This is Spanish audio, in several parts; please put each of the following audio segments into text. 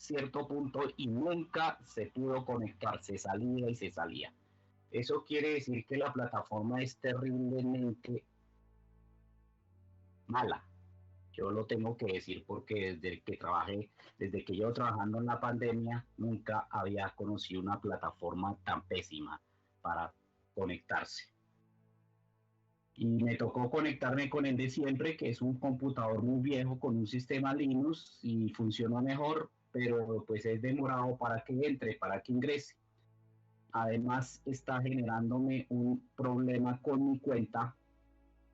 cierto punto y nunca se pudo conectar, se salía y se salía. Eso quiere decir que la plataforma es terriblemente mala. Yo lo tengo que decir porque desde que llevo trabajando en la pandemia, nunca había conocido una plataforma tan pésima para conectarse. Y me tocó conectarme con el de siempre, que es un computador muy viejo con un sistema Linux y funciona mejor, pero pues es demorado para que entre, para que ingrese. Además está generándome un problema con mi cuenta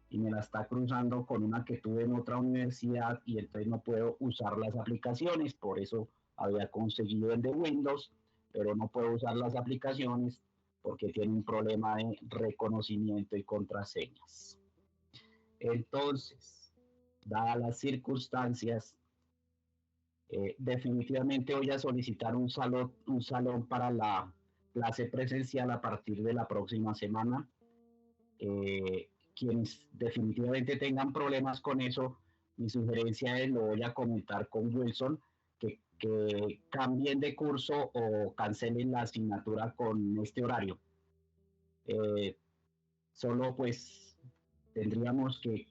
y me la está cruzando con una que tuve en otra universidad y entonces no puedo usar las aplicaciones. Por eso había conseguido el de Windows, pero no puedo usar las aplicaciones porque tiene un problema de reconocimiento y contraseñas. Entonces, dadas las circunstancias, definitivamente voy a solicitar un salón para la clase presencial a partir de la próxima semana. Quienes definitivamente tengan problemas con eso, mi sugerencia es, lo voy a comentar con Wilson, que cambien de curso o cancelen la asignatura con este horario. Solo pues tendríamos que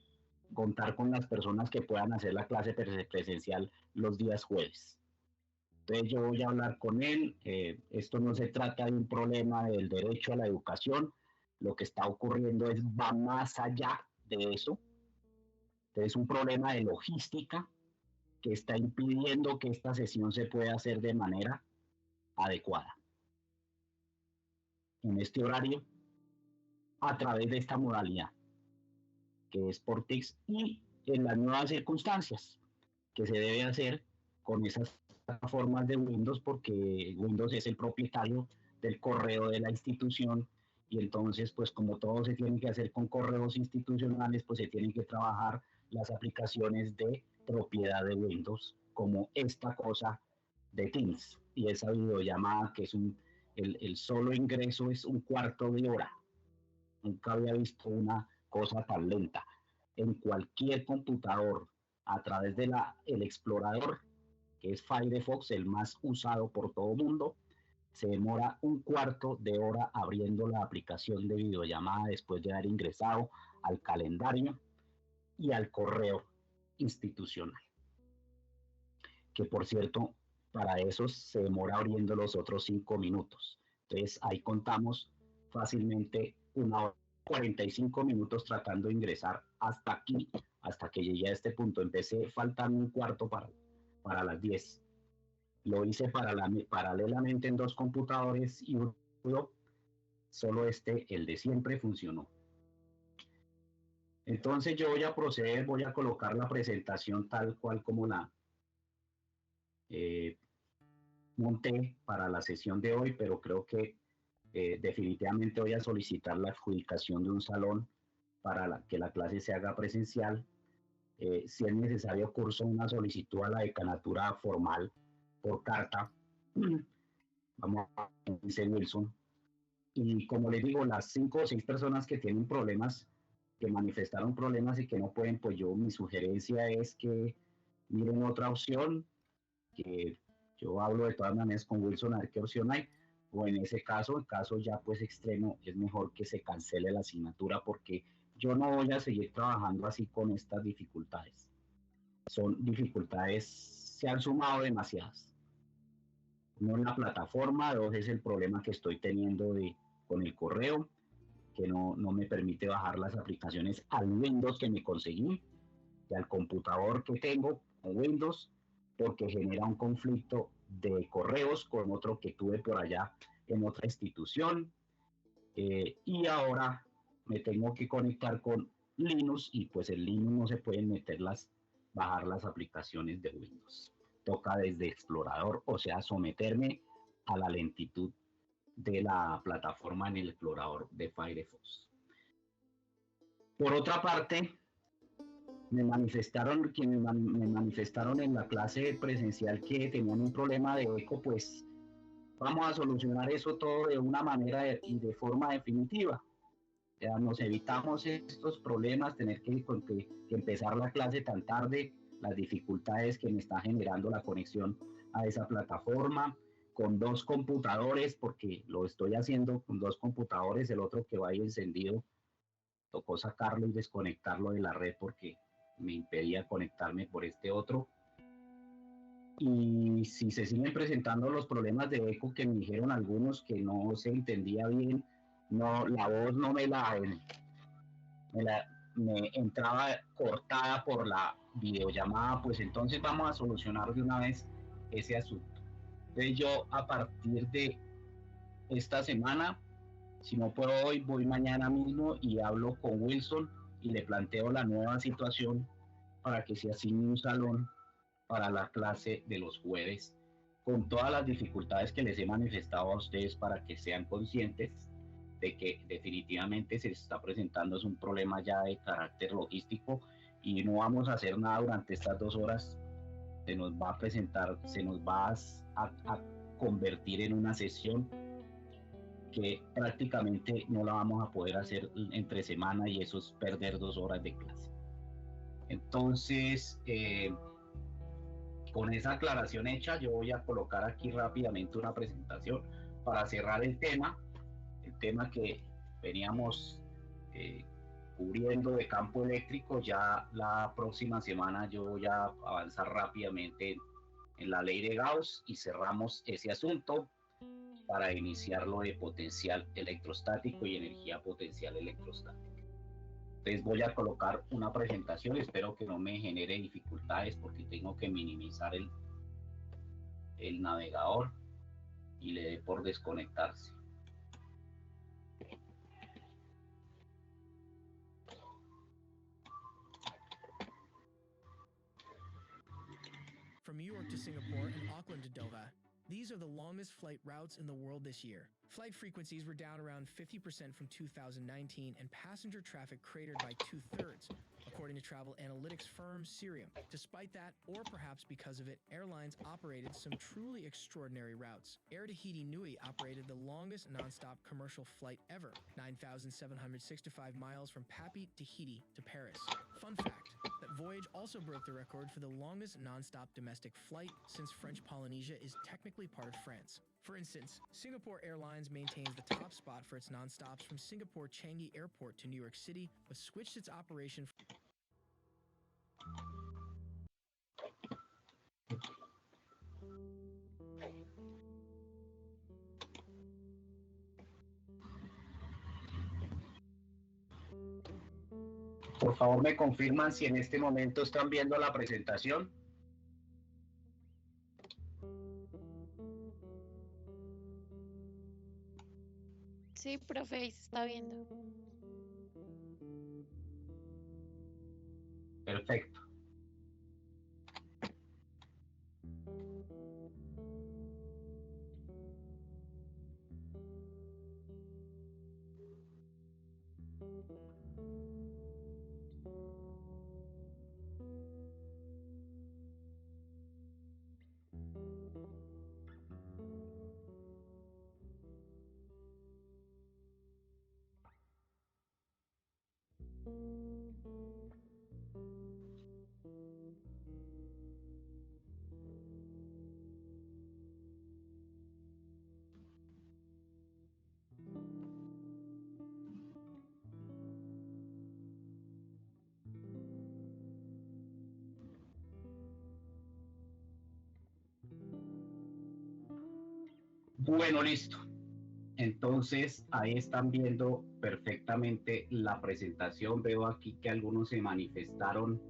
contar con las personas que puedan hacer la clase presencial los días jueves. Entonces yo voy a hablar con él. Esto no se trata de un problema del derecho a la educación. Lo que está ocurriendo va más allá de eso. Entonces es un problema de logística que está impidiendo que esta sesión se pueda hacer de manera adecuada en este horario a través de esta modalidad que es por TICS y en las nuevas circunstancias que se debe hacer con esas plataformas de Windows, porque Windows es el propietario del correo de la institución y entonces pues como todo se tiene que hacer con correos institucionales, pues se tienen que trabajar las aplicaciones de propiedad de Windows, como esta cosa de Teams y esa videollamada que es el solo ingreso es un cuarto de hora. Nunca había visto una cosa tan lenta. En cualquier computador, a través de el explorador, que es Firefox, el más usado por todo el mundo, se demora un cuarto de hora abriendo la aplicación de videollamada después de haber ingresado al calendario y al correo institucional. Que por cierto, para eso se demora abriendo los otros 5 minutos. Entonces ahí contamos fácilmente 1 hora 45 minutos tratando de ingresar hasta aquí, hasta que llegué a este punto. Empecé faltando un cuarto para las 10. Lo hice paralelamente en 2 computadores y uno, solo el de siempre, funcionó. Entonces yo voy a proceder, voy a colocar la presentación tal cual como la monté para la sesión de hoy, pero creo que definitivamente voy a solicitar la adjudicación de un salón para que la clase se haga presencial. Si es necesario, curso una solicitud a la decanatura formal por carta. Vamos a dice Wilson. Y como les digo, las 5 o 6 personas que tienen problemas, que manifestaron problemas y que no pueden, pues mi sugerencia es que miren otra opción, que yo hablo de todas maneras con Wilson a ver qué opción hay, o en ese caso, en caso ya pues extremo, es mejor que se cancele la asignatura porque yo no voy a seguir trabajando así con estas dificultades. Son dificultades, se han sumado demasiadas. Uno en la plataforma, 2 es el problema que estoy teniendo con el correo, que no me permite bajar las aplicaciones al Windows que me conseguí, y al computador que tengo con Windows, porque genera un conflicto de correos con otro que tuve por allá en otra institución, y ahora me tengo que conectar con Linux y pues en Linux no se pueden bajar las aplicaciones de Windows. Toca desde explorador, o sea, someterme a la lentitud de la plataforma en el explorador de Firefox. Por otra parte, quienes me manifestaron en la clase presencial que tenían un problema de eco, pues vamos a solucionar eso todo de una manera y de forma definitiva. Ya nos evitamos estos problemas, tener que empezar la clase tan tarde, las dificultades que me está generando la conexión a esa plataforma con 2 computadores, porque lo estoy haciendo con 2 computadores, el otro que va ahí encendido, tocó sacarlo y desconectarlo de la red porque me impedía conectarme por este otro. Y si se siguen presentando los problemas de eco que me dijeron algunos que no se entendía bien, no, la voz no me, la, me entraba cortada por la videollamada, pues entonces vamos a solucionar de una vez ese asunto. Entonces yo a partir de esta semana, si no puedo hoy, voy mañana mismo y hablo con Wilson y le planteo la nueva situación para que se asigne un salón para la clase de los jueves, con todas las dificultades que les he manifestado a ustedes para que sean conscientes de que definitivamente se está presentando es un problema ya de carácter logístico y no vamos a hacer nada durante estas 2 horas. Se nos va a presentar, se nos va a convertir en una sesión que prácticamente no la vamos a poder hacer entre semana y eso es perder 2 horas de clase. Entonces, con esa aclaración hecha, yo voy a colocar aquí rápidamente una presentación para cerrar el tema que veníamos cubriendo de campo eléctrico. Ya la próxima semana yo voy a avanzar rápidamente en la ley de Gauss y cerramos ese asunto para iniciar lo de potencial electrostático y energía potencial electrostática. Entonces voy a colocar una presentación, espero que no me genere dificultades porque tengo que minimizar el navegador y le dé por desconectarse. From New York to Singapore and Auckland to Doha, these are the longest flight routes in the world this year. Flight frequencies were down around 50% from 2019 and passenger traffic cratered by 2/3, according to travel analytics firm Cirium. Despite that, or perhaps because of it, airlines operated some truly extraordinary routes. Air Tahiti Nui operated the longest nonstop commercial flight ever, 9,765 miles from Papeete, Tahiti to Paris. Fun fact, that voyage also broke the record for the longest nonstop domestic flight since French Polynesia is technically part of France. For instance, Singapore Airlines maintains the top spot for its nonstops from Singapore Changi Airport to New York City, but switched its operation. Por favor, me confirman si en este momento están viendo la presentación. Sí, profe, ahí se está viendo. Perfecto. Bueno, listo. Entonces, ahí están viendo perfectamente la presentación. Veo aquí que algunos se manifestaron.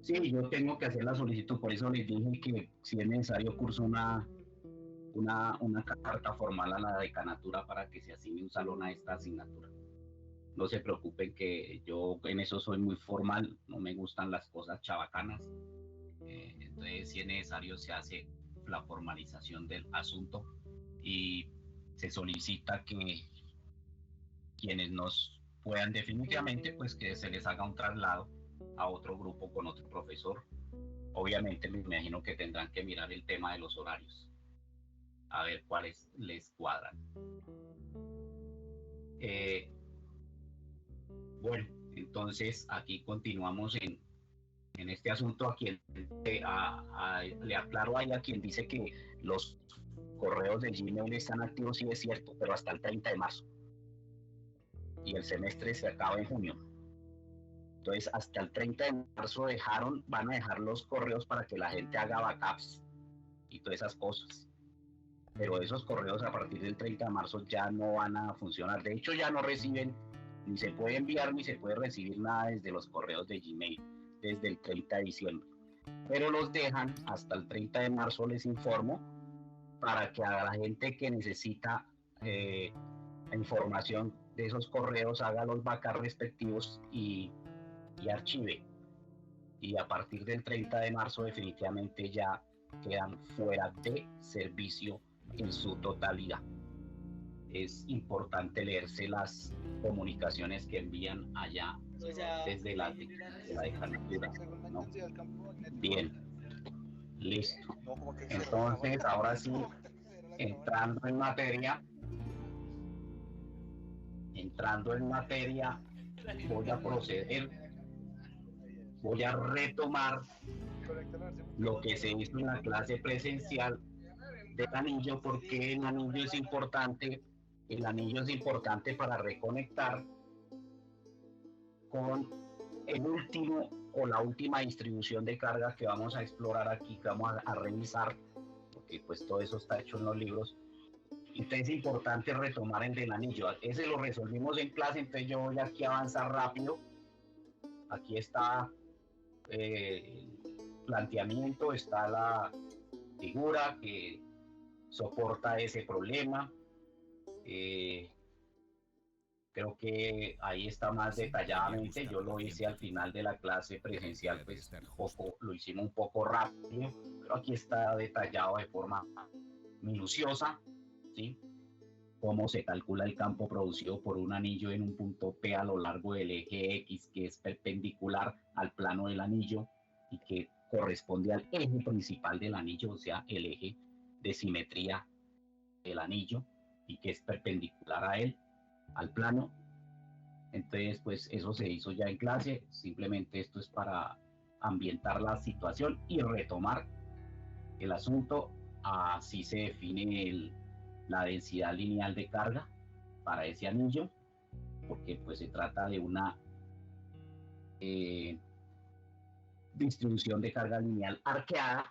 Sí, yo tengo que hacer la solicitud, por eso les dije que si es necesario curso una carta formal a la decanatura para que se asigne un salón a esta asignatura. No se preocupen que yo en eso soy muy formal, no me gustan las cosas chabacanas. Entonces, si es necesario, se hace la formalización del asunto y se solicita que quienes nos puedan definitivamente, pues que se les haga un traslado a otro grupo con otro profesor. Obviamente me imagino que tendrán que mirar el tema de los horarios, a ver cuáles les cuadran. Bueno, entonces aquí continuamos en este asunto a quien le aclaro ahí a quien dice que los correos de Gmail están activos, sí es cierto, pero hasta el 30 de marzo. Y el semestre se acaba en junio. Entonces, hasta el 30 de marzo van a dejar los correos para que la gente haga backups y todas esas cosas. Pero esos correos a partir del 30 de marzo ya no van a funcionar. De hecho, ya no reciben, ni se puede enviar, ni se puede recibir nada desde los correos de Gmail, desde el 30 de diciembre. Pero los dejan hasta el 30 de marzo, les informo, para que a la gente que necesita la información de esos correos haga los backups respectivos y archive. Y a partir del 30 de marzo definitivamente ya quedan fuera de servicio en su totalidad. Es importante leerse las comunicaciones que envían allá desde la decanadura, ¿no? Bien, listo. Entonces, ahora sí, entrando en materia, voy a retomar lo que se hizo en la clase presencial del anillo, porque el anillo es importante para reconectar con el último o la última distribución de carga que vamos a explorar aquí, que vamos a revisar, porque pues todo eso está hecho en los libros. Entonces es importante retomar el del anillo. Ese lo resolvimos en clase, entonces yo voy aquí a avanzar rápido. Aquí está el planteamiento, está la figura que soporta ese problema. Creo que ahí está más detalladamente. Yo lo hice al final de la clase presencial, pues lo hicimos un poco rápido, pero aquí está detallado de forma minuciosa, ¿sí? Cómo se calcula el campo producido por un anillo en un punto P a lo largo del eje X, que es perpendicular al plano del anillo y que corresponde al eje principal del anillo, o sea, el eje de simetría del anillo, y que es perpendicular a él, al plano. Entonces, pues eso se hizo ya en clase. Simplemente esto es para ambientar la situación y retomar el asunto. Así se define la densidad lineal de carga para ese anillo, porque pues se trata de una distribución de carga lineal arqueada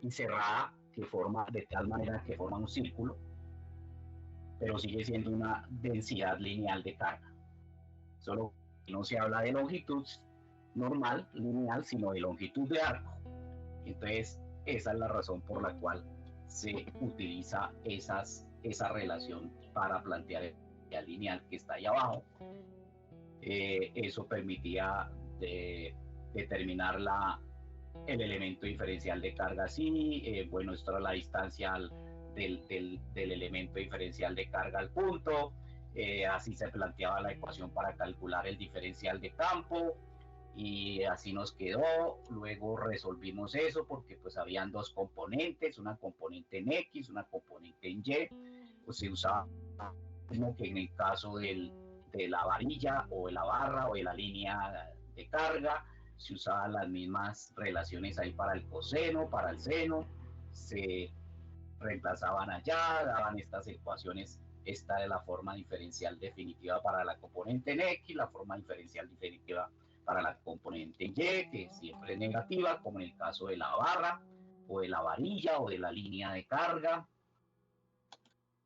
y cerrada, que forma de tal manera que forma un círculo, pero sigue siendo una densidad lineal de carga. Solo no se habla de longitud normal, lineal, sino de longitud de arco. Entonces, esa es la razón por la cual se utiliza esa relación para plantear el lineal que está ahí abajo. Eso permitía determinar el elemento diferencial de carga así. Bueno, esto era la distancia del elemento diferencial de carga al punto. Así se planteaba la ecuación para calcular el diferencial de campo, y así nos quedó. Luego resolvimos eso porque pues habían dos componentes, una componente en X, una componente en Y. Pues se usaba como que en el caso de la varilla o de la barra o de la línea de carga, se usaban las mismas relaciones ahí para el coseno, para el seno, se reemplazaban allá, daban estas ecuaciones. Esta es la forma diferencial definitiva para la componente en X, la forma diferencial definitiva para la componente en Y, que siempre es negativa, como en el caso de la barra, o de la varilla, o de la línea de carga.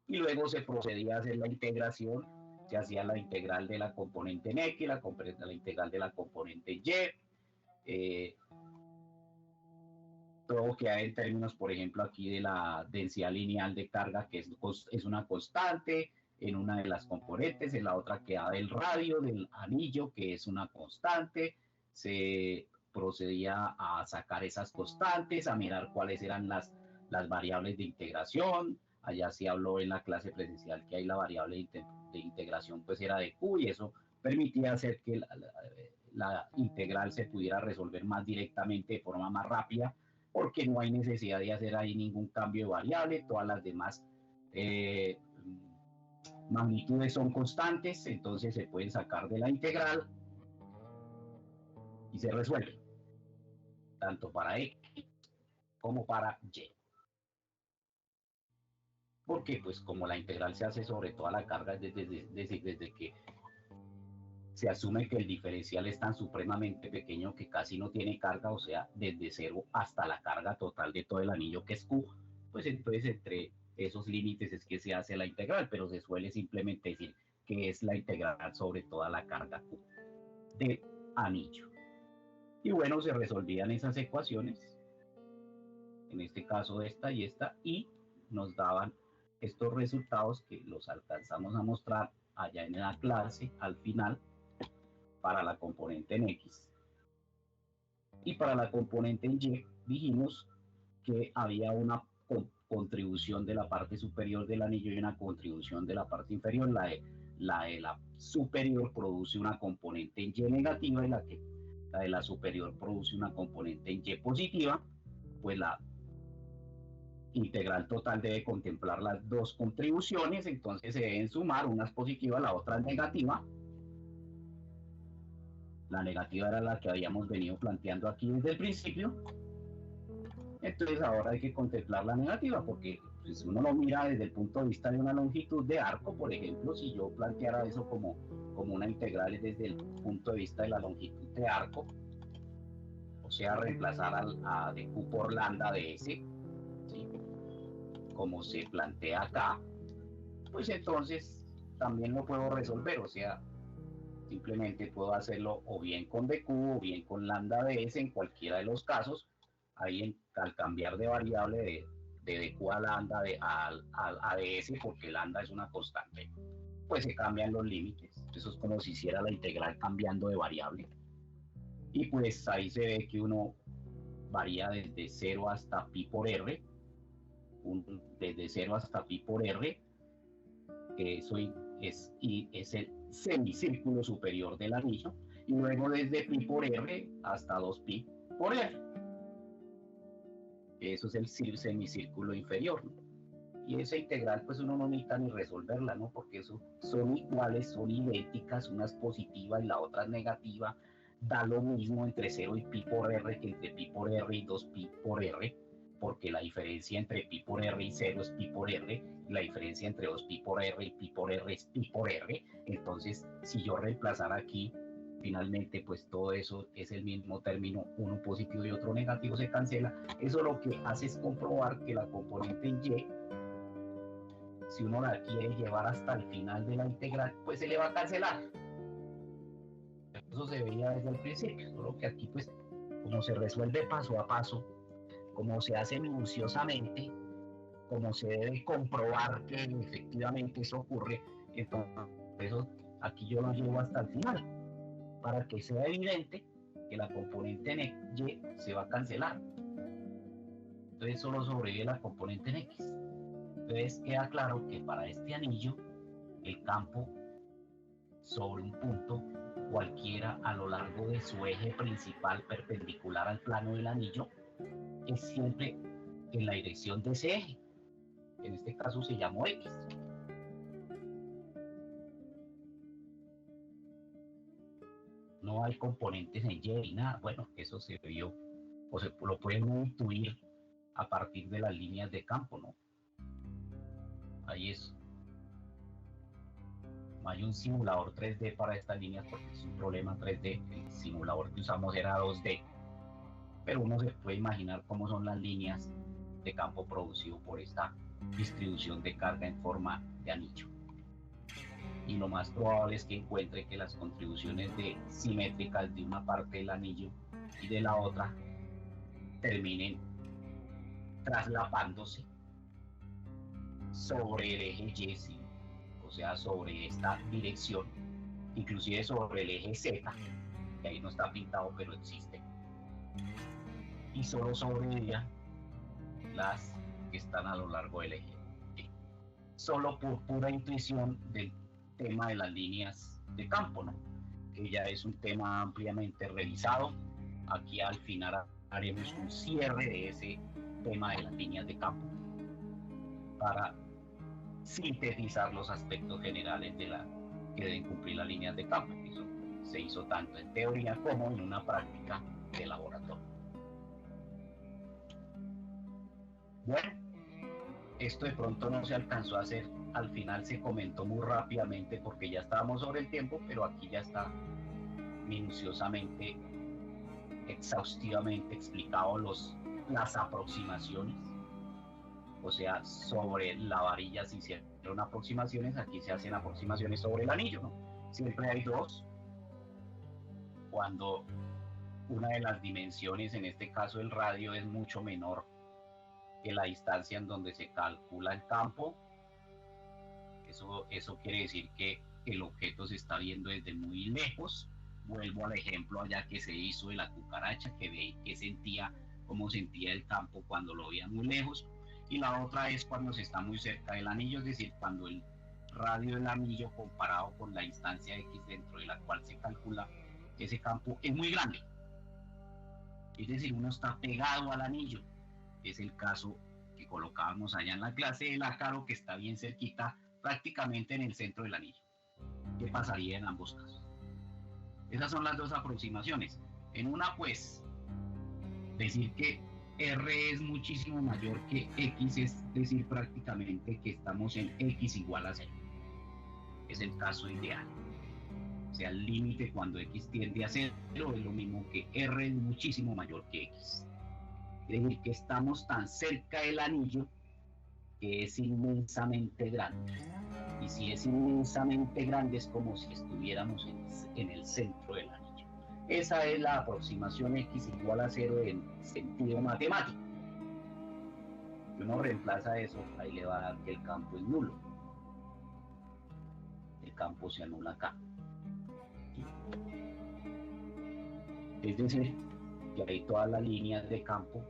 Y luego se procedía a hacer la integración, se hacía la integral de la componente en X, la integral de la componente en Y. Todo queda en términos, por ejemplo, aquí de la densidad lineal de carga, que es una constante en una de las componentes, en la otra queda del radio del anillo, que es una constante. Se procedía a sacar esas constantes, a mirar cuáles eran las variables de integración. Allá se habló en la clase presencial que ahí la variable de integración pues era de Q, y eso permitía hacer que la integral se pudiera resolver más directamente, de forma más rápida, porque no hay necesidad de hacer ahí ningún cambio de variable. Todas las demás magnitudes son constantes, entonces se pueden sacar de la integral y se resuelve. tanto para X como para Y. Porque pues como la integral se hace sobre toda la carga, desde que se asume que el diferencial es tan supremamente pequeño que casi no tiene carga, o sea, desde cero hasta la carga total de todo el anillo que es Q, pues entonces entre esos límites es que se hace la integral, pero se suele simplemente decir que es la integral sobre toda la carga Q del anillo. Y bueno, se resolvían esas ecuaciones, en este caso esta, y nos daban estos resultados que los alcanzamos a mostrar allá en la clase al final para la componente en X. Y para la componente en Y dijimos que había una contribución de la parte superior del anillo y una contribución de la parte inferior. La de la superior produce una componente en Y negativa y la de la superior produce una componente en Y positiva. Pues la integral total debe contemplar las dos contribuciones, entonces se deben sumar, una es positiva, la otra es negativa. La negativa era la que habíamos venido planteando aquí desde el principio. Entonces ahora hay que contemplar la negativa, porque si uno lo mira desde el punto de vista de una longitud de arco, por ejemplo, si yo planteara eso como una integral desde el punto de vista de la longitud de arco, o sea, reemplazar a de Q por lambda de S, ¿sí?, como se plantea acá, pues entonces también lo puedo resolver, o sea, simplemente puedo hacerlo o bien con dq o bien con lambda de S en cualquiera de los casos. Ahí al cambiar de variable de dq a lambda a ds, porque lambda es una constante, pues se cambian los límites. Eso es como si hiciera la integral cambiando de variable. Y pues ahí se ve que uno varía desde 0 hasta pi por r, desde 0 hasta pi por r, que eso es el semicírculo superior del anillo, y luego desde pi por r hasta 2pi por r. Eso es el semicírculo inferior, ¿no? Y esa integral pues uno no necesita ni resolverla, ¿no? Porque eso son iguales, son idénticas, una es positiva y la otra es negativa, da lo mismo entre 0 y pi por r que entre pi por r y 2pi por r, porque la diferencia entre pi por r y 0 es pi por r, y la diferencia entre 2pi por r y pi por r es pi por r. Entonces, si yo reemplazara aquí, finalmente pues todo eso es el mismo término, uno positivo y otro negativo se cancela. Eso lo que hace es comprobar que la componente en Y, si uno la quiere llevar hasta el final de la integral, pues se le va a cancelar. Eso se veía desde el principio, solo que aquí pues como se resuelve paso a paso, como se hace minuciosamente, como se debe comprobar que efectivamente eso ocurre, entonces eso aquí yo lo llevo hasta el final, para que sea evidente que la componente en Y se va a cancelar. Entonces solo sobrevive la componente en X. Entonces queda claro que para este anillo, el campo sobre un punto cualquiera a lo largo de su eje principal perpendicular al plano del anillo es siempre en la dirección de ese eje. En este caso se llamó X. No hay componentes en Y ni nada. Bueno, eso se vio, o se lo pueden intuir a partir de las líneas de campo, ¿no? Ahí es. No hay un simulador 3D para estas líneas porque es un problema 3D. El simulador que usamos era 2D. Pero uno se puede imaginar cómo son las líneas de campo producido por esta distribución de carga en forma de anillo. Y lo más probable es que encuentre que las contribuciones simétricas de una parte del anillo y de la otra terminen traslapándose sobre el eje Y, ¿sí? O sea, sobre esta dirección, inclusive sobre el eje Z, que ahí no está pintado pero existe, y solo sobre ella las que están a lo largo del eje Y. Solo por pura intuición del tema de las líneas de campo, ¿no? Que ya es un tema ampliamente revisado. Aquí al final haremos un cierre de ese tema de las líneas de campo para sintetizar los aspectos generales de que deben cumplir las líneas de campo. Eso se hizo tanto en teoría como en una práctica de laboratorio. Bueno, esto de pronto no se alcanzó a hacer, al final se comentó muy rápidamente porque ya estábamos sobre el tiempo, pero aquí ya está minuciosamente, exhaustivamente explicado las aproximaciones. O sea, sobre la varilla se hicieron aproximaciones, aquí se hacen aproximaciones sobre el anillo, ¿no? Siempre hay dos, cuando una de las dimensiones, en este caso el radio, es mucho menor que la distancia en donde se calcula el campo. Eso quiere decir que el objeto se está viendo desde muy lejos. Vuelvo al ejemplo allá que se hizo de la cucaracha, que sentía, cómo sentía el campo cuando lo veía muy lejos. Y la otra es cuando se está muy cerca del anillo, es decir, cuando el radio del anillo comparado con la distancia X dentro de la cual se calcula ese campo es muy grande. Es decir, uno está pegado al anillo. Es el caso que colocábamos allá en la clase del ácaro, que está bien cerquita, prácticamente en el centro del anillo. ¿Qué pasaría en ambos casos? Esas son las dos aproximaciones. En una, pues, decir que R es muchísimo mayor que X, es decir, prácticamente que estamos en X igual a 0. Es el caso ideal. O sea, el límite cuando X tiende a 0 es lo mismo que R es muchísimo mayor que X. Es decir, que estamos tan cerca del anillo que es inmensamente grande. Y si es inmensamente grande es como si estuviéramos en el centro del anillo. Esa es la aproximación X igual a 0 en sentido matemático. Si uno reemplaza eso, ahí le va a dar que el campo es nulo. El campo se anula acá. Es decir, que hay todas las líneas de campo,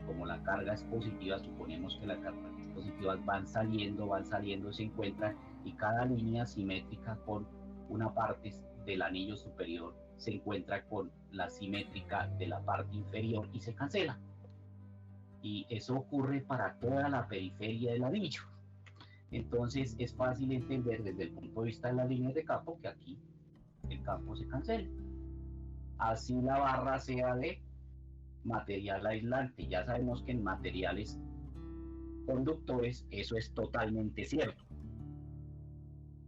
como la carga es positiva, suponemos que las cargas positivas van saliendo, se encuentran, y cada línea simétrica con una parte del anillo superior se encuentra con la simétrica de la parte inferior y se cancela. Y eso ocurre para toda la periferia del anillo. Entonces es fácil entender desde el punto de vista de las líneas de campo que aquí el campo se cancela. Así la barra sea de material aislante. Ya sabemos que en materiales conductores eso es totalmente cierto.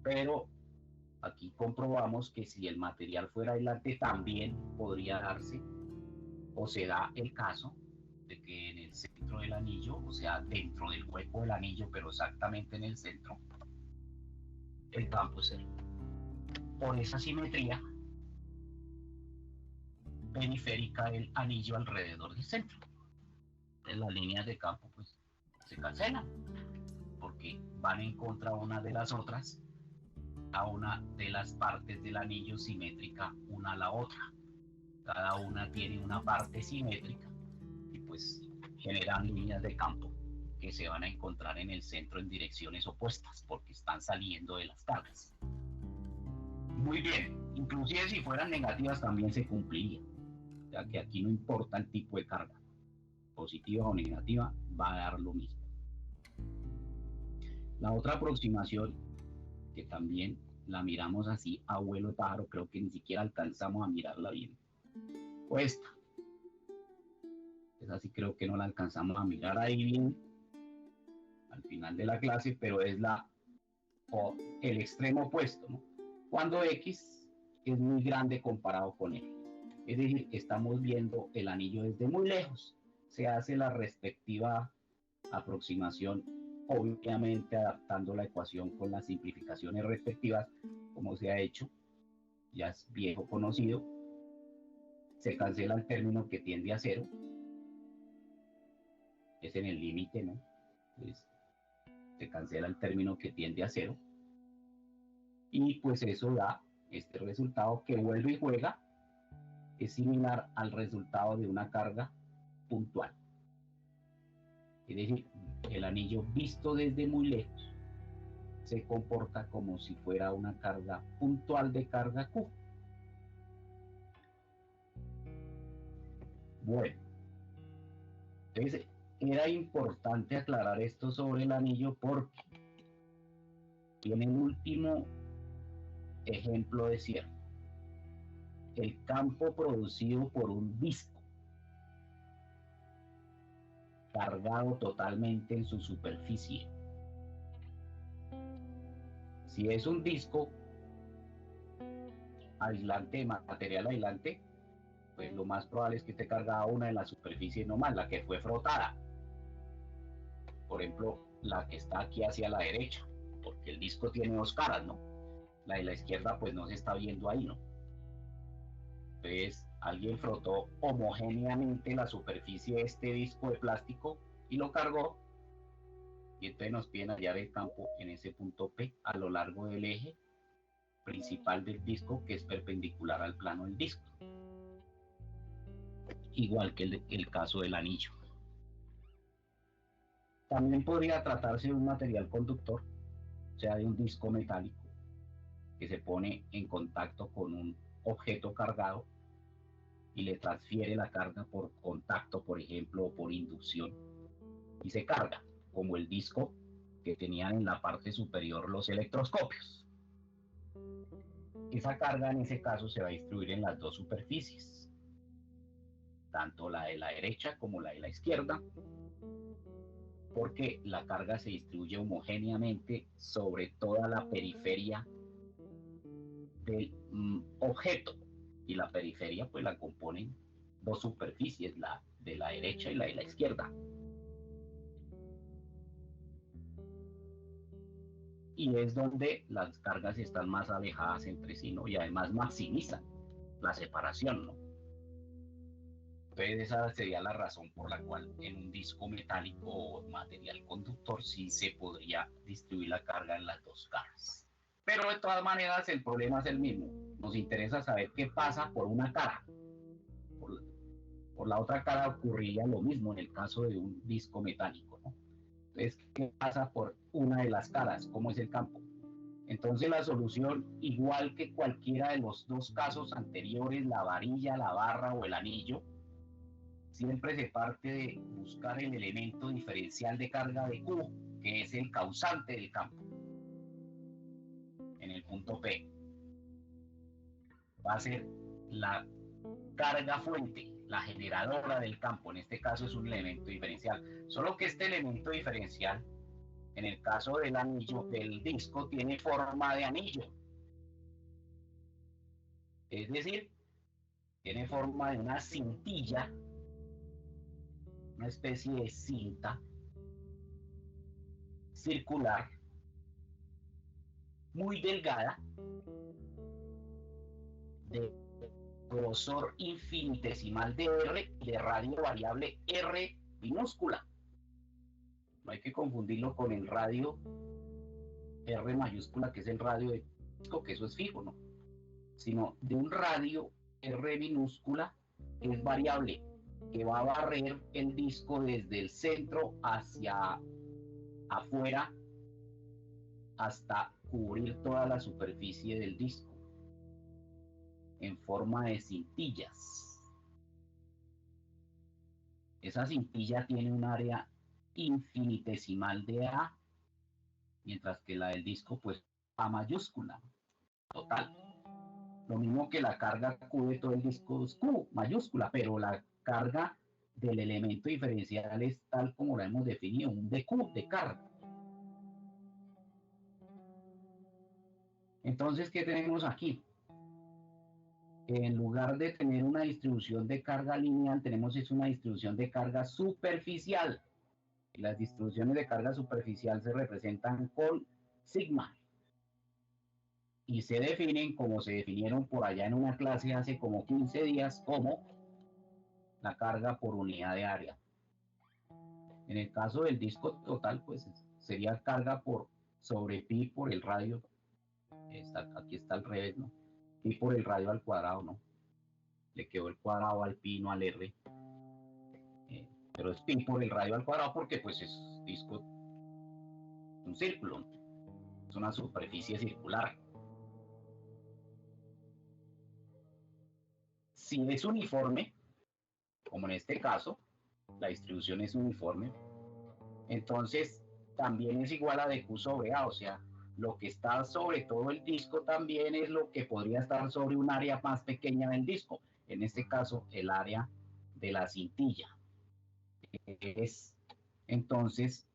Pero aquí comprobamos que si el material fuera aislante también podría darse, o se da el caso, de que en el centro del anillo, o sea, dentro del hueco del anillo, pero exactamente en el centro, el campo es cero. Por esa simetría periférica del anillo alrededor del centro. Entonces las líneas de campo pues se cancelan, porque van en contra una de las otras, a una de las partes del anillo simétrica una a la otra. Cada una tiene una parte simétrica y pues generan líneas de campo que se van a encontrar en el centro en direcciones opuestas porque están saliendo de las cargas. Muy bien, inclusive si fueran negativas también se cumpliría. O sea que aquí no importa el tipo de carga, positiva o negativa, va a dar lo mismo. La otra aproximación, que también la miramos así a vuelo de pájaro, creo que ni siquiera alcanzamos a mirarla bien, o esta. Es así, creo que no la alcanzamos a mirar ahí bien al final de la clase, pero es el extremo opuesto, ¿no? Cuando X es muy grande comparado con Y. Es decir, estamos viendo el anillo desde muy lejos. Se hace la respectiva aproximación, obviamente adaptando la ecuación con las simplificaciones respectivas, como se ha hecho, ya es viejo conocido. Se cancela el término que tiende a 0, es en el límite, ¿no? Pues, se cancela el término que tiende a 0, y pues eso da este resultado que vuelve y juega, es similar al resultado de una carga puntual. Es decir, el anillo visto desde muy lejos se comporta como si fuera una carga puntual de carga Q. Bueno, entonces era importante aclarar esto sobre el anillo porque tiene el último ejemplo de cierre. El campo producido por un disco cargado totalmente en su superficie. Si es un disco aislante, material aislante, pues lo más probable es que esté cargada una de la superficie nomás, la que fue frotada. Por ejemplo, la que está aquí hacia la derecha, porque el disco tiene dos caras, ¿no? La de la izquierda pues no se está viendo ahí, ¿no? Entonces alguien frotó homogéneamente la superficie de este disco de plástico y lo cargó, y entonces nos piden hallar el campo en ese punto P a lo largo del eje principal del disco, que es perpendicular al plano del disco, igual que el caso del anillo. También podría tratarse de un material conductor, o sea, de un disco metálico que se pone en contacto con un objeto cargado y le transfiere la carga por contacto, por ejemplo, o por inducción, y se carga, como el disco que tenían en la parte superior los electroscopios. Esa carga en ese caso se va a distribuir en las dos superficies, tanto la de la derecha como la de la izquierda, porque la carga se distribuye homogéneamente sobre toda la periferia del objeto, y la periferia pues la componen dos superficies, la de la derecha y la de la izquierda. Y es donde las cargas están más alejadas entre sí, ¿no? Y además maximizan la separación, ¿no? Entonces esa sería la razón por la cual en un disco metálico o material conductor sí se podría distribuir la carga en las dos caras. Pero de todas maneras el problema es el mismo. Nos interesa saber qué pasa por una cara. Por la otra cara ocurriría lo mismo en el caso de un disco metálico, ¿no? Entonces, ¿qué pasa por una de las caras? ¿Cómo es el campo? Entonces la solución, igual que cualquiera de los dos casos anteriores, la varilla, la barra o el anillo, siempre se parte de buscar el elemento diferencial de carga de Q, que es el causante del campo, en el punto P. Va a ser la carga fuente, la generadora del campo. En este caso es un elemento diferencial. Solo que este elemento diferencial, en el caso del anillo, del disco, tiene forma de anillo. Es decir, tiene forma de una cintilla, una especie de cinta circular, muy delgada, de grosor infinitesimal de R, de radio variable R minúscula. No hay que confundirlo con el radio R mayúscula, que es el radio de disco, que eso es fijo, ¿no? Sino de un radio R minúscula que es variable, que va a barrer el disco desde el centro hacia afuera hasta cubrir toda la superficie del disco en forma de cintillas. Esa cintilla tiene un área infinitesimal de A, mientras que la del disco pues A mayúscula, total. Lo mismo que la carga Q de todo el disco es Q mayúscula, pero la carga del elemento diferencial es tal como la hemos definido, un DQ de carga. Entonces, ¿qué tenemos aquí? En lugar de tener una distribución de carga lineal, tenemos es una distribución de carga superficial. Y las distribuciones de carga superficial se representan con sigma. Y se definen como se definieron por allá en una clase hace como 15 días, como la carga por unidad de área. En el caso del disco total, pues sería carga por sobre pi por el radio. Aquí está al revés, ¿no? Pi por el radio al cuadrado, ¿no? Le quedó el cuadrado al pi, no al r. Pero es pi por el radio al cuadrado porque pues es disco, un círculo, es una superficie circular. Si es uniforme, como en este caso, la distribución es uniforme, entonces también es igual a dq sobre a, o sea, lo que está sobre todo el disco también es lo que podría estar sobre un área más pequeña del disco, en este caso el área de la cintilla, es Entonces,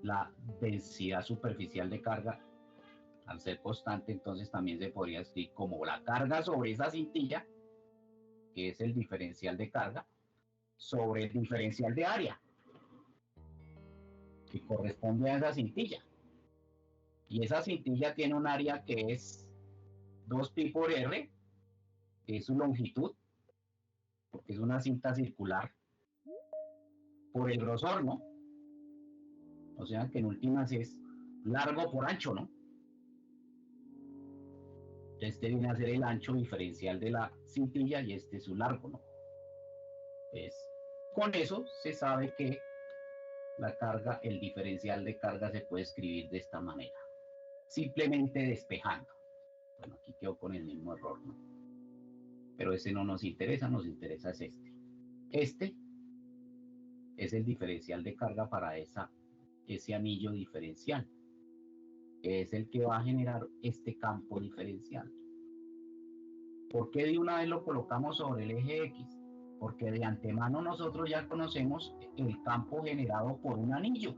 la densidad superficial de carga, al ser constante, entonces también se podría escribir como la carga sobre esa cintilla, que es el diferencial de carga, sobre el diferencial de área, que corresponde a esa cintilla. Y esa cintilla tiene un área que es 2pi por r, que es su longitud, porque es una cinta circular, por el grosor, ¿no? O sea que en últimas es largo por ancho, ¿no? Este viene a ser el ancho diferencial de la cintilla y este es su largo, ¿no? Pues, con eso se sabe que la carga, el diferencial de carga se puede escribir de esta manera, simplemente despejando. Bueno, aquí quedo con el mismo error, ¿no? Pero ese no nos interesa es este. Este es el diferencial de carga para ese anillo diferencial, que es el que va a generar este campo diferencial. ¿Por qué de una vez lo colocamos sobre el eje X? Porque de antemano nosotros ya conocemos el campo generado por un anillo.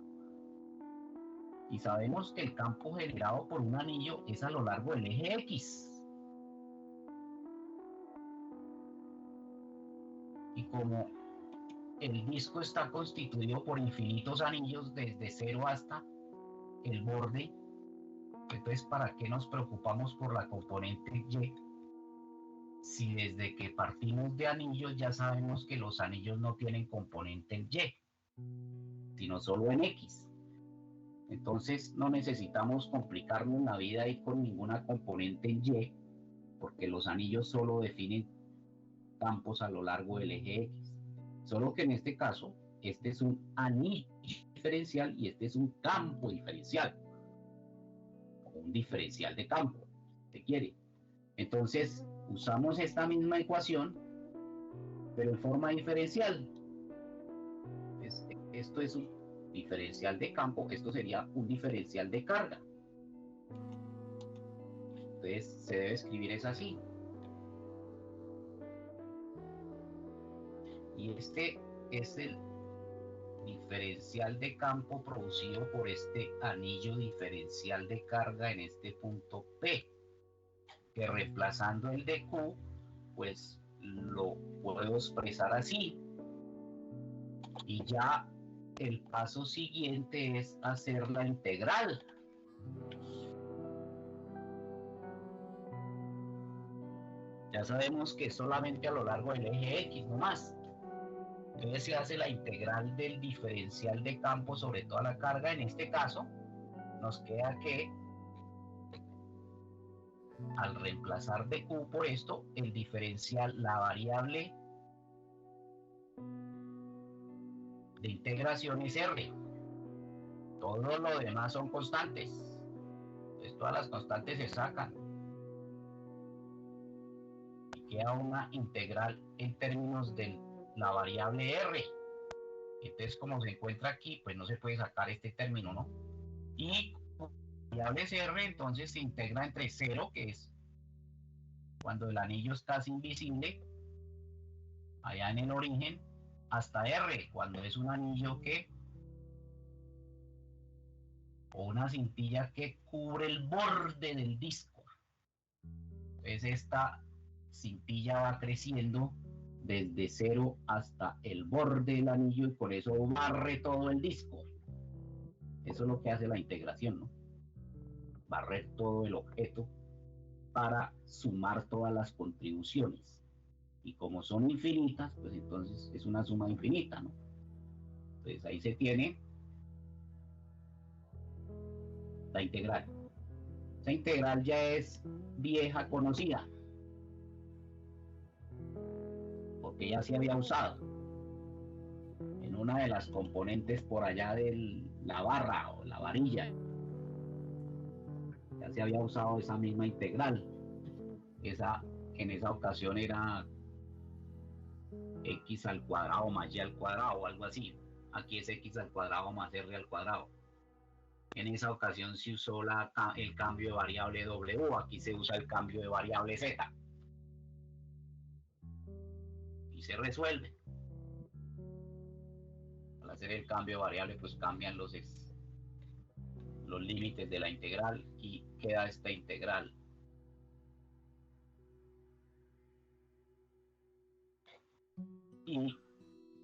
Y sabemos que el campo generado por un anillo es a lo largo del eje X. Y como el disco está constituido por infinitos anillos desde 0 hasta el borde, entonces ¿para qué nos preocupamos por la componente Y? Si desde que partimos de anillos ya sabemos que los anillos no tienen componente en Y, sino solo en X. Entonces no necesitamos complicarnos la vida ahí con ninguna componente en Y, porque los anillos solo definen campos a lo largo del eje X. Solo que en este caso, este es un anillo diferencial y este es un campo diferencial, o un diferencial de campo, si quiere. Entonces, usamos esta misma ecuación, pero en forma diferencial. Esto es un diferencial de campo, esto sería un diferencial de carga. Entonces, se debe escribir es así. Y este es el diferencial de campo producido por este anillo diferencial de carga en este punto P, que reemplazando el de Q, pues lo puedo expresar así. Y ya el paso siguiente es hacer la integral. Ya sabemos que solamente a lo largo del eje X nomás. Entonces se hace la integral del diferencial de campo sobre toda la carga. En este caso, nos queda que al reemplazar de Q por esto, el diferencial, la variable de integración es R. Todo lo demás son constantes. Entonces todas las constantes se sacan. Y queda una integral en términos de la variable R. Entonces, como se encuentra aquí, pues no se puede sacar este término, ¿no? Y variables R, entonces se integra entre 0, que es cuando el anillo es casi invisible, allá en el origen, hasta R, cuando es un anillo que, o una cintilla que cubre el borde del disco. Entonces esta cintilla va creciendo desde 0 hasta el borde del anillo y con eso barre todo el disco. Eso es lo que hace la integración, ¿no? Barrer todo el objeto para sumar todas las contribuciones. Y como son infinitas, pues entonces es una suma infinita, ¿no? Entonces ahí se tiene la integral. Esa integral ya es vieja conocida, porque ya se había usado en una de las componentes por allá de la barra o la varilla. Ya se había usado esa misma integral. En esa ocasión era x al cuadrado más y al cuadrado o algo así. Aquí es x al cuadrado más r al cuadrado. En esa ocasión se usó el cambio de variable w, aquí se usa el cambio de variable z. Y se resuelve. Al hacer el cambio de variable, pues cambian los límites de la integral y queda esta integral. Y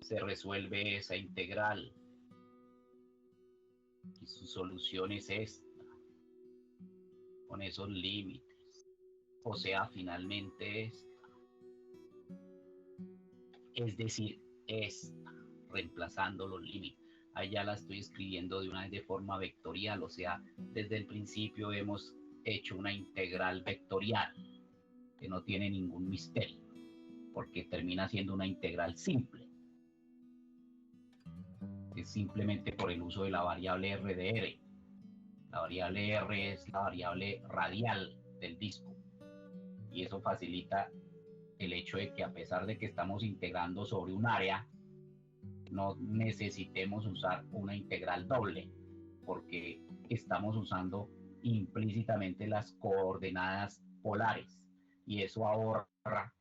se resuelve esa integral. Y su solución es esta, con esos límites. O sea, finalmente esta. Es decir, esta, reemplazando los límites. Ahí ya la estoy escribiendo de una vez de forma vectorial, o sea, desde el principio hemos hecho una integral vectorial, que no tiene ningún misterio, porque termina siendo una integral simple. Es simplemente por el uso de la variable r de r. La variable r es la variable radial del disco, y eso facilita el hecho de que a pesar de que estamos integrando sobre un área, no necesitemos usar una integral doble, porque estamos usando implícitamente las coordenadas polares, y eso ahorra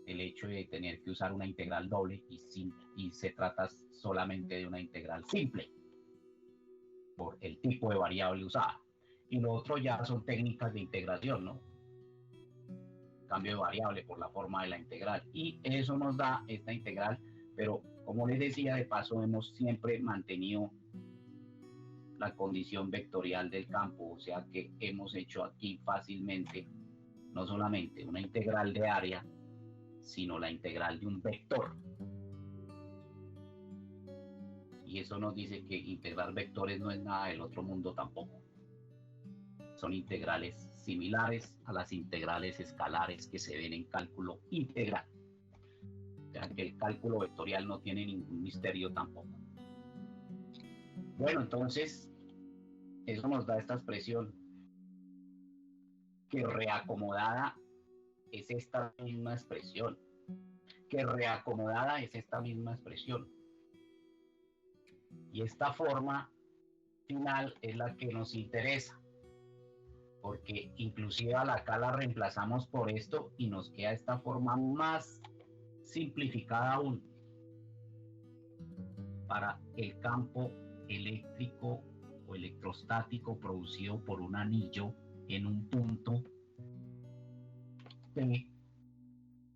el hecho de tener que usar una integral doble y se trata solamente de una integral simple por el tipo de variable usada. Y lo otro ya son técnicas de integración, ¿no? Cambio de variable por la forma de la integral, y eso nos da esta integral, pero como les decía, de paso hemos siempre mantenido la condición vectorial del campo, o sea que hemos hecho aquí fácilmente no solamente una integral de área, sino la integral de un vector. Y eso nos dice que integrar vectores no es nada del otro mundo tampoco. Son integrales similares a las integrales escalares que se ven en cálculo integral. O sea que el cálculo vectorial no tiene ningún misterio tampoco. Bueno, entonces, eso nos da esta expresión que reacomodada es esta misma expresión. Que reacomodada es esta misma expresión. Y esta forma final es la que nos interesa, porque inclusive acá la reemplazamos por esto y nos queda esta forma más simplificada aún para el campo eléctrico o electrostático producido por un anillo en un punto P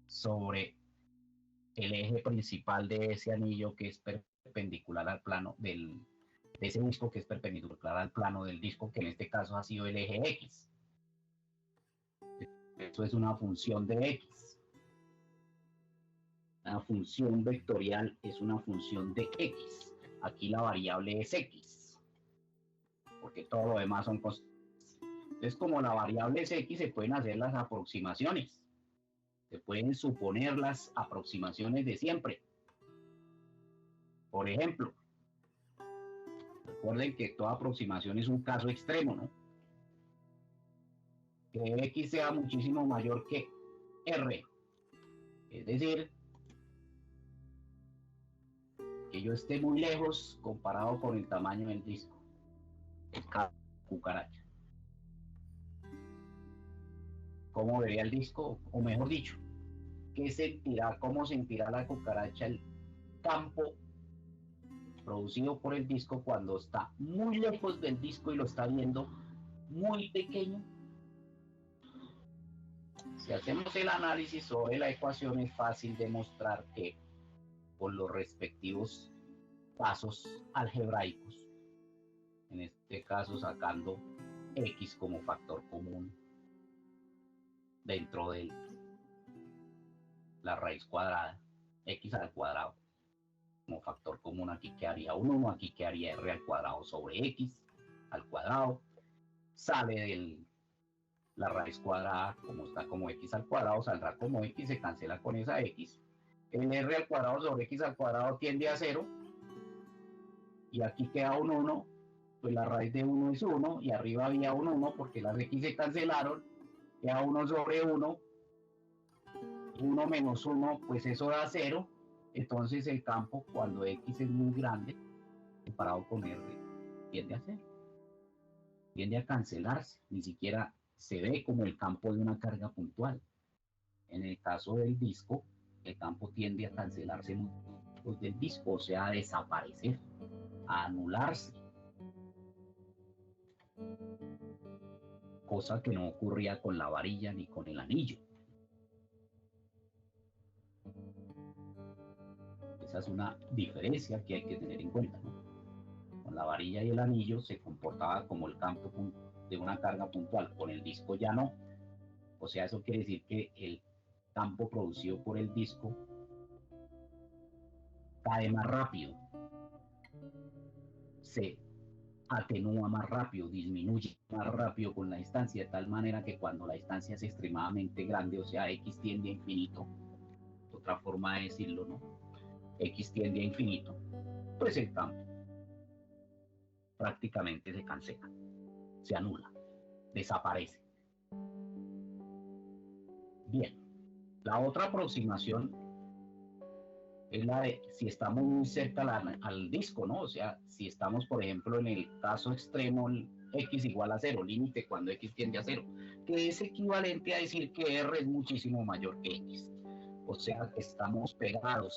sobre el eje principal de ese anillo, que es perpendicular al plano de ese disco, que es perpendicular al plano del disco, que en este caso ha sido el eje X. Eso es una función de X. La función vectorial es una función de X. Aquí la variable es X, porque todo lo demás son constantes. Entonces, como la variable es X, se pueden hacer las aproximaciones. Se pueden suponer las aproximaciones de siempre. Por ejemplo, recuerden que toda aproximación es un caso extremo, ¿no? Que X sea muchísimo mayor que R. Es decir, que yo esté muy lejos comparado con el tamaño del disco. Es cada cucaracha. ¿Cómo vería el disco? O mejor dicho, ¿cómo sentirá la cucaracha el campo producido por el disco cuando está muy lejos del disco y lo está viendo muy pequeño? Si hacemos el análisis sobre la ecuación, es fácil demostrar que con los respectivos pasos algebraicos, en este caso sacando X como factor común dentro de la raíz cuadrada, X al cuadrado como factor común, aquí quedaría un 1, aquí quedaría R al cuadrado sobre X al cuadrado, sale de la raíz cuadrada, como está como X al cuadrado, saldrá como X, se cancela con esa X, el R al cuadrado sobre X al cuadrado tiende a 0, y aquí queda un 1, pues la raíz de 1 es 1, y arriba había un 1 porque las X se cancelaron, queda 1 sobre 1, 1 menos 1, pues eso da 0, entonces el campo cuando X es muy grande, comparado con R, tiende a 0, tiende a cancelarse, ni siquiera se ve como el campo de una carga puntual. En el caso del disco, el campo tiende a cancelarse mucho. campos del disco, o sea, a desaparecer, a anularse, cosa que no ocurría con la varilla ni con el anillo. Esa es una diferencia que hay que tener en cuenta, ¿no? Con la varilla y el anillo se comportaba como el campo de una carga puntual, con el disco ya no. O sea, eso quiere decir que el campo producido por el disco cae más rápido, se atenúa más rápido, disminuye más rápido con la distancia, de tal manera que cuando la distancia es extremadamente grande, o sea, x tiende a infinito, otra forma de decirlo, ¿no? X tiende a infinito, pues el campo prácticamente se cancela, se anula, desaparece. Bien, la otra aproximación es la de si estamos muy cerca al disco, ¿no? O sea, si estamos, por ejemplo, en el caso extremo, x igual a 0, límite cuando x tiende a 0, que es equivalente a decir que r es muchísimo mayor que x. O sea, que estamos pegados.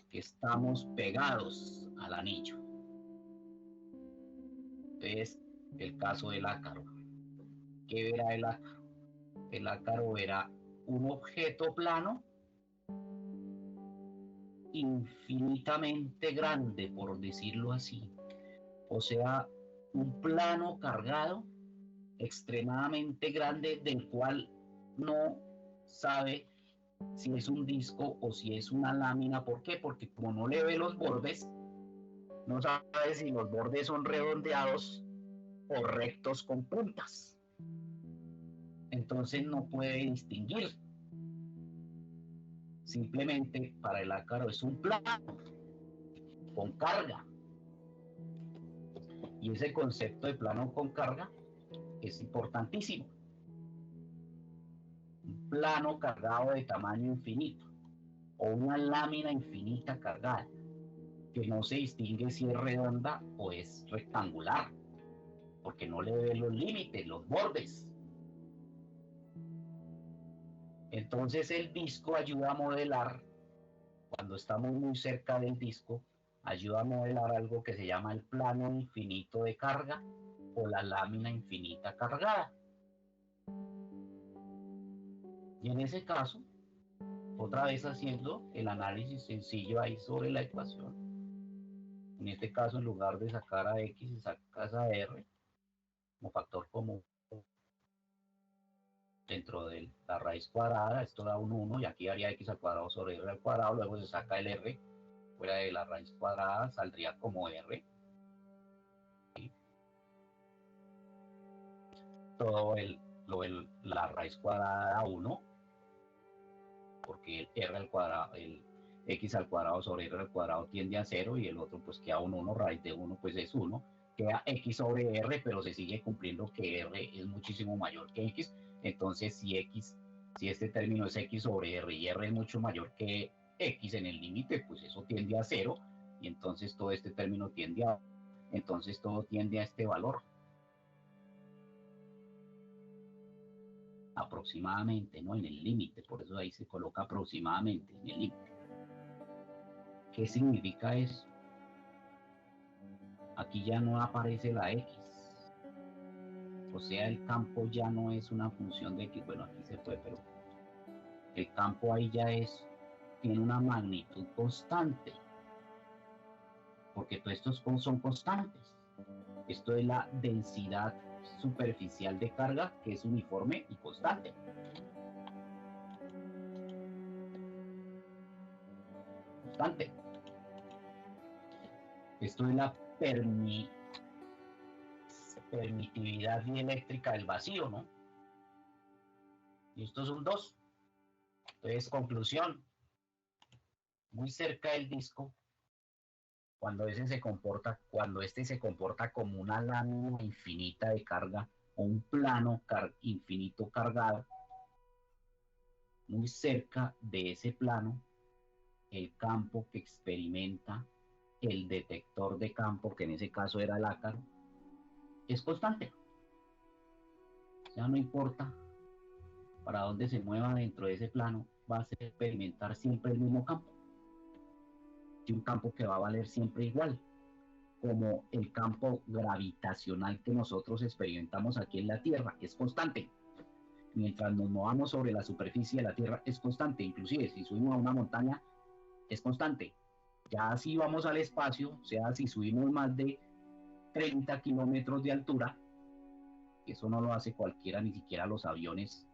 Que estamos pegados al anillo. Es el caso del ácaro. ¿Qué verá el ácaro? El ácaro verá un objeto plano infinitamente grande, por decirlo así. O sea, un plano cargado extremadamente grande del cual no sabe si es un disco o si es una lámina. ¿Por qué? Porque como no le ve los bordes, no sabe si los bordes son redondeados o rectos con puntas. Entonces no puede distinguir. Simplemente para el ácaro es un plano con carga. Y ese concepto de plano con carga es importantísimo. Un plano cargado de tamaño infinito o una lámina infinita cargada que no se distingue si es redonda o es rectangular porque no le ve los límites, los bordes. Entonces el disco ayuda a modelar, cuando estamos muy cerca del disco, ayuda a modelar algo que se llama el plano infinito de carga o la lámina infinita cargada. Y en ese caso, otra vez haciendo el análisis sencillo ahí sobre la ecuación, en este caso en lugar de sacar a x, sacas a r como factor común dentro de la raíz cuadrada, esto da un 1 y aquí haría x al cuadrado sobre r al cuadrado, luego se saca el r fuera de la raíz cuadrada, saldría como r. ¿Sí? Todo la raíz cuadrada da 1, porque el r al cuadrado, el x al cuadrado sobre r al cuadrado tiende a 0 y el otro pues queda un 1, raíz de 1 pues es 1, queda x sobre r, pero se sigue cumpliendo que r es muchísimo mayor que x. Entonces si este término es x sobre r y r es mucho mayor que x en el límite, pues eso tiende a 0 y entonces todo este término tiende a, entonces todo tiende a este valor. Aproximadamente, ¿no? En el límite, por eso ahí se coloca aproximadamente en el límite. ¿Qué significa eso? Aquí ya no aparece la x. O sea, el campo ya no es una función de x. Bueno, aquí se fue, pero el campo ahí ya tiene una magnitud constante. Porque todos estos son constantes. Esto es la densidad superficial de carga, que es uniforme y constante. Constante. Esto es la permitividad dieléctrica del vacío, ¿no? Y estos son dos. Entonces, conclusión. Muy cerca del disco, cuando este se comporta como una lámina infinita de carga o un plano infinito cargado, muy cerca de ese plano, el campo que experimenta el detector de campo, que en ese caso era el ácaro, es constante. O sea, no importa para dónde se mueva dentro de ese plano, va a experimentar siempre el mismo campo, y un campo que va a valer siempre igual, como el campo gravitacional que nosotros experimentamos aquí en la Tierra, que es constante. Mientras nos movamos sobre la superficie de la Tierra es constante, inclusive si subimos a una montaña es constante. Ya si vamos al espacio, o sea, si subimos más de 30 kilómetros de altura, eso no lo hace cualquiera, ni siquiera los aviones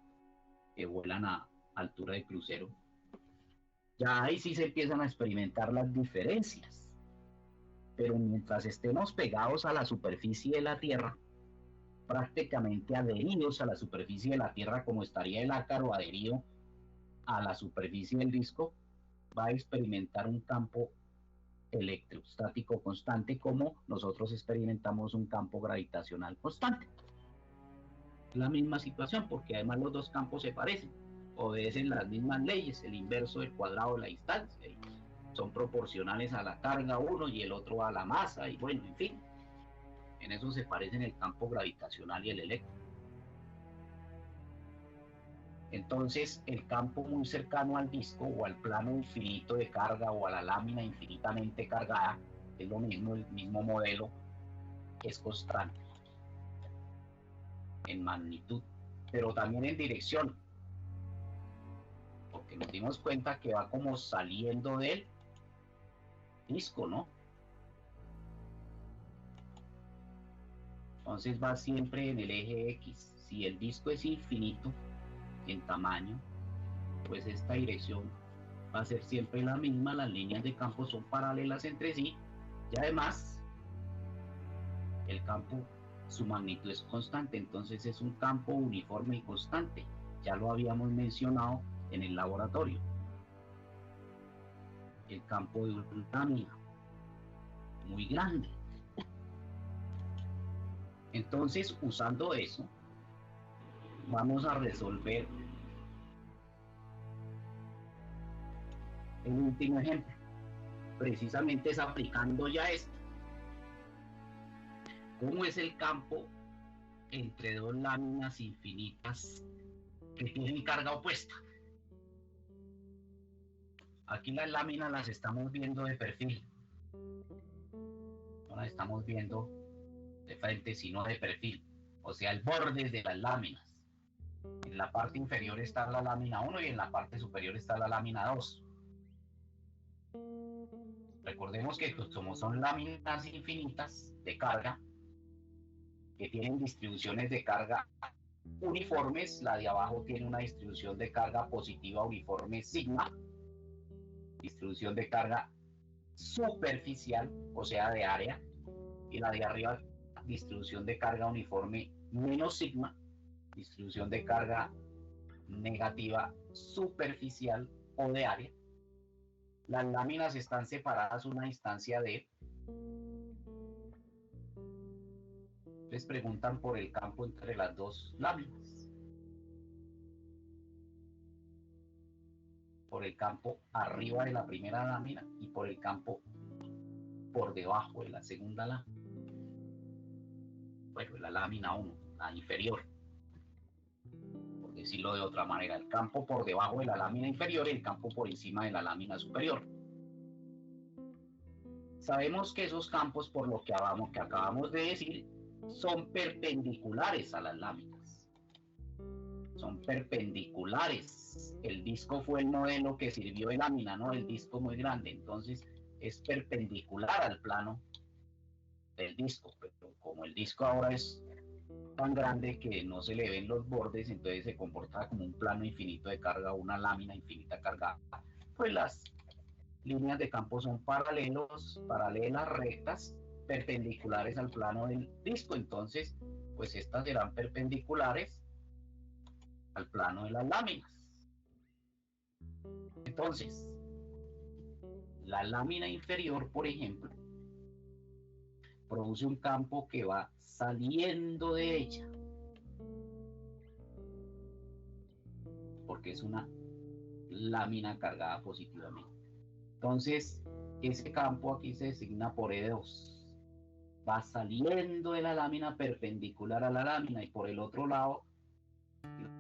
que vuelan a altura de crucero, ya ahí sí se empiezan a experimentar las diferencias. Pero mientras estemos pegados a la superficie de la Tierra, prácticamente adheridos a la superficie de la Tierra, como estaría el ácaro adherido a la superficie del disco, va a experimentar un campo electrostático constante, como nosotros experimentamos un campo gravitacional constante. Es la misma situación, porque además los dos campos se parecen, obedecen las mismas leyes, el inverso del cuadrado de la distancia, y son proporcionales a la carga uno y el otro a la masa, y bueno, en fin, en eso se parecen el campo gravitacional y el eléctrico. Entonces, el campo muy cercano al disco o al plano infinito de carga o a la lámina infinitamente cargada, es lo mismo, el mismo modelo, es constante en magnitud, pero también en dirección, porque nos dimos cuenta que va como saliendo del disco, ¿no? Entonces va siempre en el eje X. Si el disco es infinito en tamaño, pues esta dirección va a ser siempre la misma, las líneas de campo son paralelas entre sí, y además el campo, su magnitud es constante, entonces es un campo uniforme y constante. Ya lo habíamos mencionado en el laboratorio. El campo de una lámina muy grande. Entonces, usando eso, vamos a resolver el último ejemplo. Precisamente es aplicando ya esto. ¿Cómo es el campo entre dos láminas infinitas que tienen carga opuesta? Aquí las láminas las estamos viendo de perfil. No las estamos viendo de frente, sino de perfil. O sea, el borde de las láminas. En la parte inferior está la lámina 1 y en la parte superior está la lámina 2. Recordemos que como son láminas infinitas de carga, que tienen distribuciones de carga uniformes, la de abajo tiene una distribución de carga positiva uniforme sigma, distribución de carga superficial, o sea, de área, y la de arriba, distribución de carga uniforme menos sigma, distribución de carga negativa superficial o de área. Las láminas están separadas una distancia de... Les preguntan por el campo entre las dos láminas. Por el campo arriba de la primera lámina y por el campo por debajo de la segunda lámina. Bueno, la lámina 1, la inferior. Por decirlo de otra manera, el campo por debajo de la lámina inferior y el campo por encima de la lámina superior. Sabemos que esos campos, por lo que acabamos de decir, son perpendiculares a las láminas. Son perpendiculares. El disco fue el modelo que sirvió de lámina, ¿no? El disco muy grande, entonces es perpendicular al plano del disco, pero como el disco ahora es tan grande que no se le ven los bordes, entonces se comporta como un plano infinito de carga, una lámina infinita cargada, pues las líneas de campo son paralelas, rectas, perpendiculares al plano del disco, entonces pues estas serán perpendiculares al plano de las láminas. Entonces, la lámina inferior, por ejemplo, produce un campo que va saliendo de ella, porque es una lámina cargada positivamente. Entonces, ese campo aquí se designa por E2. Va saliendo de la lámina perpendicular a la lámina y por el otro lado,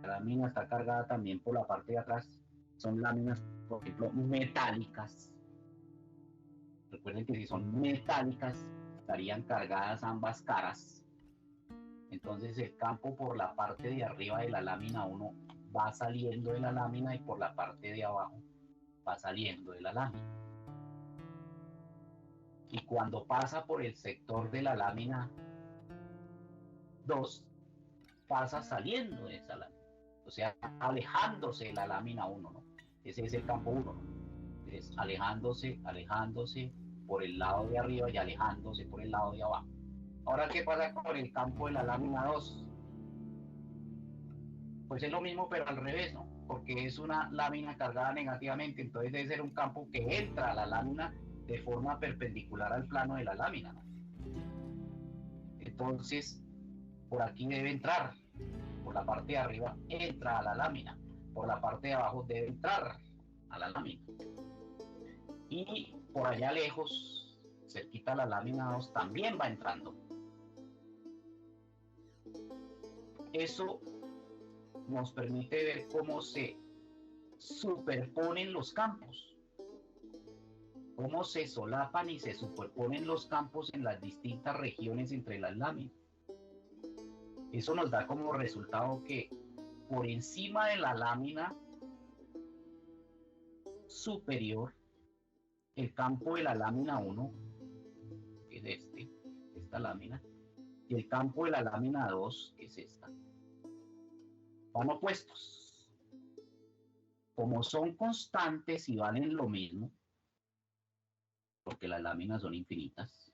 la lámina está cargada también por la parte de atrás, son láminas, por ejemplo, metálicas. Recuerden que si son metálicas, estarían cargadas ambas caras. Entonces el campo por la parte de arriba de la lámina 1 va saliendo de la lámina y por la parte de abajo va saliendo de la lámina. Y cuando pasa por el sector de la lámina 2, pasa saliendo de esa lámina. O sea, alejándose de la lámina 1, ¿no? Ese es el campo 1, ¿no? Es alejándose, alejándose por el lado de arriba y alejándose por el lado de abajo. Ahora, ¿qué pasa con el campo de la lámina 2? Pues es lo mismo, pero al revés, ¿no? Porque es una lámina cargada negativamente, entonces debe ser un campo que entra a la lámina de forma perpendicular al plano de la lámina, ¿no? Entonces, por aquí debe entrar, por la parte de arriba entra a la lámina, por la parte de abajo debe entrar a la lámina. Y por allá lejos, cerquita a la lámina 2, también va entrando. Eso nos permite ver cómo se superponen los campos, cómo se solapan y se superponen los campos en las distintas regiones entre las láminas. Eso nos da como resultado que por encima de la lámina superior, el campo de la lámina 1, que es esta lámina, y el campo de la lámina 2, que es esta, van opuestos. Como son constantes y valen lo mismo, porque las láminas son infinitas,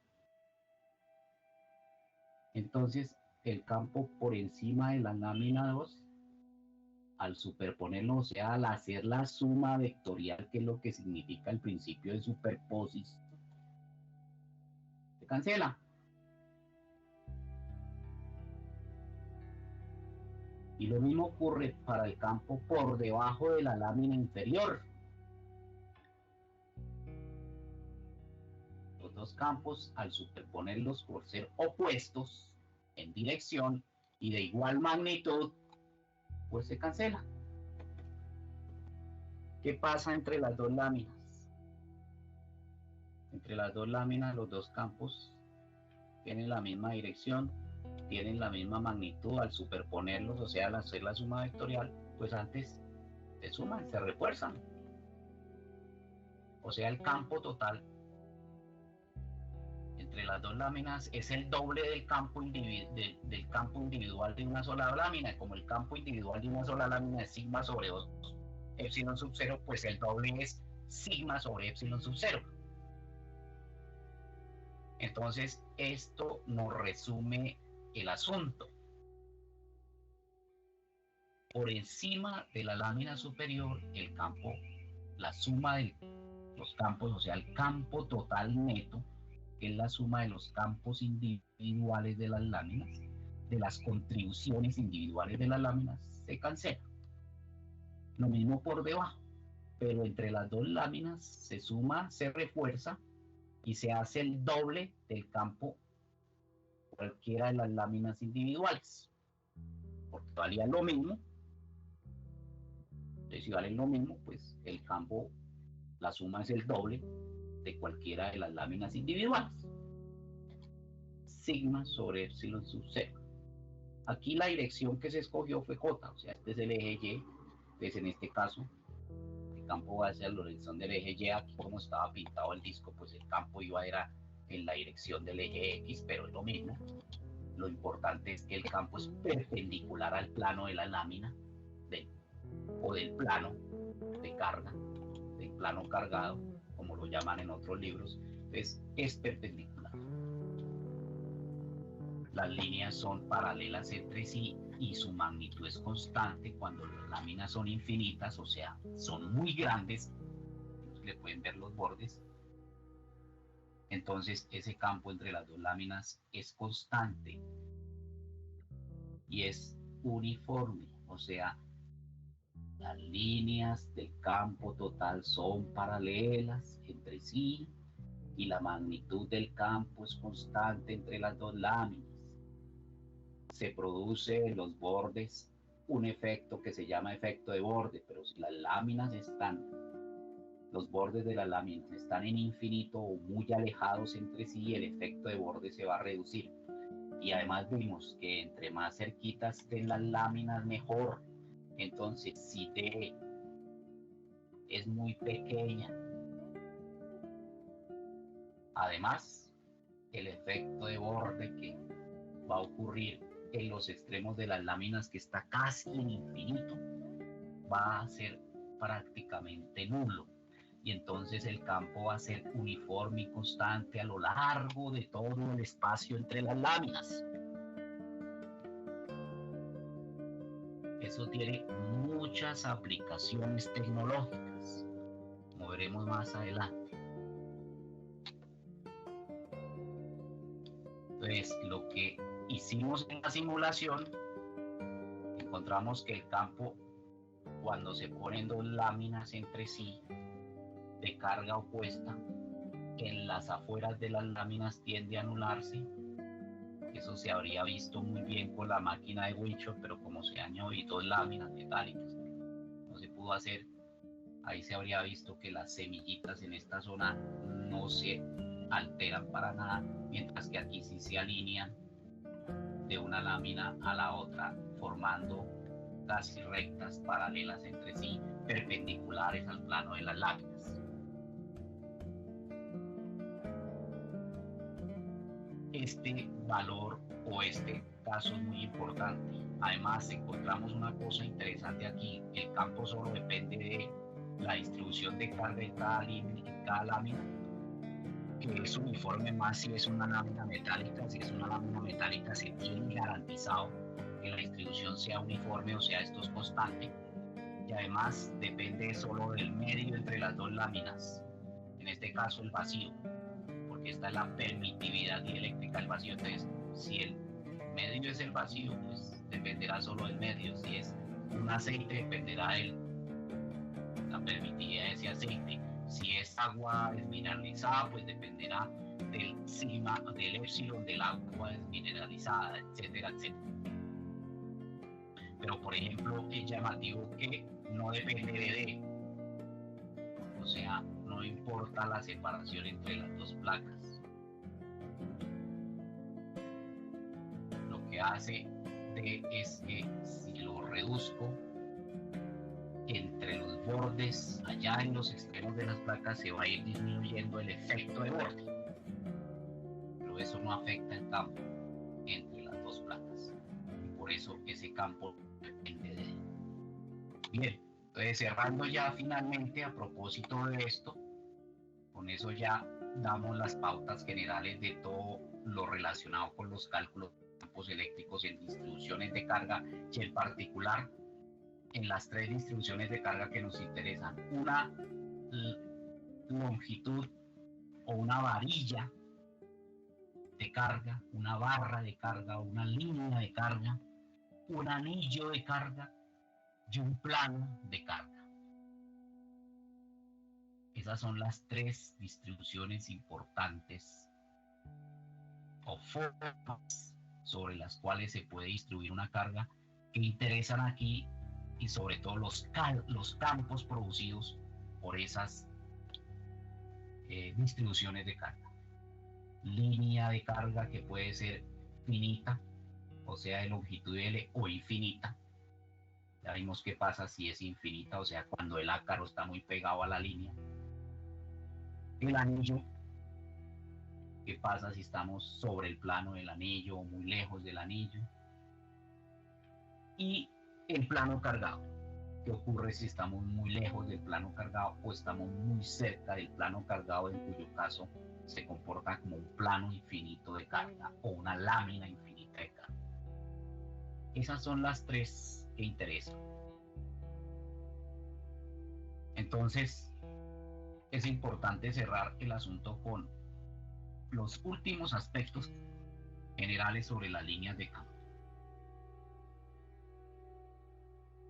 entonces el campo por encima de la lámina 2, al superponerlo, o sea, al hacer la suma vectorial, que es lo que significa el principio de superposición, se cancela. Y lo mismo ocurre para el campo por debajo de la lámina inferior. Los dos campos, al superponerlos por ser opuestos en dirección y de igual magnitud, pues se cancela. ¿Qué pasa entre las dos láminas? Entre las dos láminas, los dos campos tienen la misma dirección, tienen la misma magnitud. Al superponerlos, o sea, al hacer la suma vectorial, pues antes se suman, se refuerzan. O sea, el campo total entre las dos láminas es el doble del campo individual de una sola lámina. Como el campo individual de una sola lámina es sigma sobre 2 epsilon sub 0, pues el doble es sigma sobre epsilon sub 0. Entonces, esto nos resume el asunto. Por encima de la lámina superior, el campo, la suma de los campos, o sea, el campo total neto, que es la suma de los campos individuales de las láminas, de las contribuciones individuales de las láminas, se cancela. Lo mismo por debajo, pero entre las dos láminas se suma, se refuerza y se hace el doble del campo cualquiera de las láminas individuales, porque valían lo mismo. Entonces, si valen lo mismo, pues el campo, la suma es el doble de cualquiera de las láminas individuales. Sigma sobre epsilon sub 0. Aquí la dirección que se escogió fue J, o sea, este es el eje Y. Entonces, en este caso, el campo va hacia la dirección del eje Y. Aquí, como estaba pintado el disco, pues el campo iba a en la dirección del eje X, pero es lo mismo. Lo importante es que el campo es perpendicular al plano de la lámina o del plano de carga, del plano cargado, como lo llaman en otros libros. Entonces, es perpendicular. Las líneas son paralelas entre sí y su magnitud es constante cuando las láminas son infinitas, o sea, son muy grandes, le pueden ver los bordes. Entonces ese campo entre las dos láminas es constante y es uniforme, o sea, las líneas del campo total son paralelas entre sí y la magnitud del campo es constante entre las dos láminas. Se produce en los bordes un efecto que se llama efecto de borde, pero si las láminas están, los bordes de las láminas están en infinito o muy alejados entre sí, el efecto de borde se va a reducir. Y además vimos que entre más cerquitas estén las láminas, mejor. Entonces, si D es muy pequeña, además, el efecto de borde que va a ocurrir en los extremos de las láminas, que está casi en infinito, va a ser prácticamente nulo. Y entonces el campo va a ser uniforme y constante a lo largo de todo el espacio entre las láminas. Eso tiene muchas aplicaciones tecnológicas, como veremos más adelante. Entonces, lo que hicimos en la simulación, encontramos que el campo, cuando se ponen dos láminas entre sí de carga opuesta, en las afueras de las láminas tiende a anularse. Eso se habría visto muy bien con la máquina de Windshot, pero como se añadió dos láminas metálicas, no se pudo hacer. Ahí se habría visto que las semillitas en esta zona no se alteran para nada, mientras que aquí sí se alinean de una lámina a la otra, formando casi rectas paralelas entre sí, perpendiculares al plano de las láminas. Este valor o este caso es muy importante. Además, encontramos una cosa interesante aquí: el campo solo depende de la distribución de carga en cada lámina, que es uniforme más si es una lámina metálica. Si es una lámina metálica, se tiene garantizado que la distribución sea uniforme, o sea, esto es constante. Y además depende solo del medio entre las dos láminas, en este caso el vacío, porque esta es la permitividad dieléctrica del vacío. Entonces, si el medio es el vacío, pues dependerá solo del medio. Si es un aceite, dependerá de la permitividad de ese aceite. Si es agua desmineralizada, pues dependerá del sigma, del épsilon del agua desmineralizada, etcétera, etcétera. Pero, por ejemplo, es llamativo que no depende de D. O sea, no importa la separación entre las dos placas. Lo que hace D es que si lo reduzco entre los bordes, allá en los extremos de las placas, se va a ir disminuyendo el efecto de borde. Pero eso no afecta el campo entre las dos placas. Y por eso ese campo depende de D. Bien. Entonces, cerrando ya finalmente, a propósito de esto, con eso ya damos las pautas generales de todo lo relacionado con los cálculos de campos eléctricos en distribuciones de carga, y en particular en las tres distribuciones de carga que nos interesan: una longitud o una varilla de carga, una barra de carga, una línea de carga, un anillo de carga y un plano de carga. Esas son las tres distribuciones importantes o formas sobre las cuales se puede distribuir una carga, que interesan aquí, y sobre todo los campos producidos por esas distribuciones de carga. Línea de carga, que puede ser finita, o sea, de longitud L, o infinita. Ya vimos qué pasa si es infinita, o sea, cuando el ácaro está muy pegado a la línea. El anillo, qué pasa si estamos sobre el plano del anillo o muy lejos del anillo. Y el plano cargado, qué ocurre si estamos muy lejos del plano cargado o estamos muy cerca del plano cargado, en cuyo caso se comporta como un plano infinito de carga o una lámina infinita de carga. Esas son las tres que interesan. Entonces, es importante cerrar el asunto con los últimos aspectos generales sobre las líneas de campo,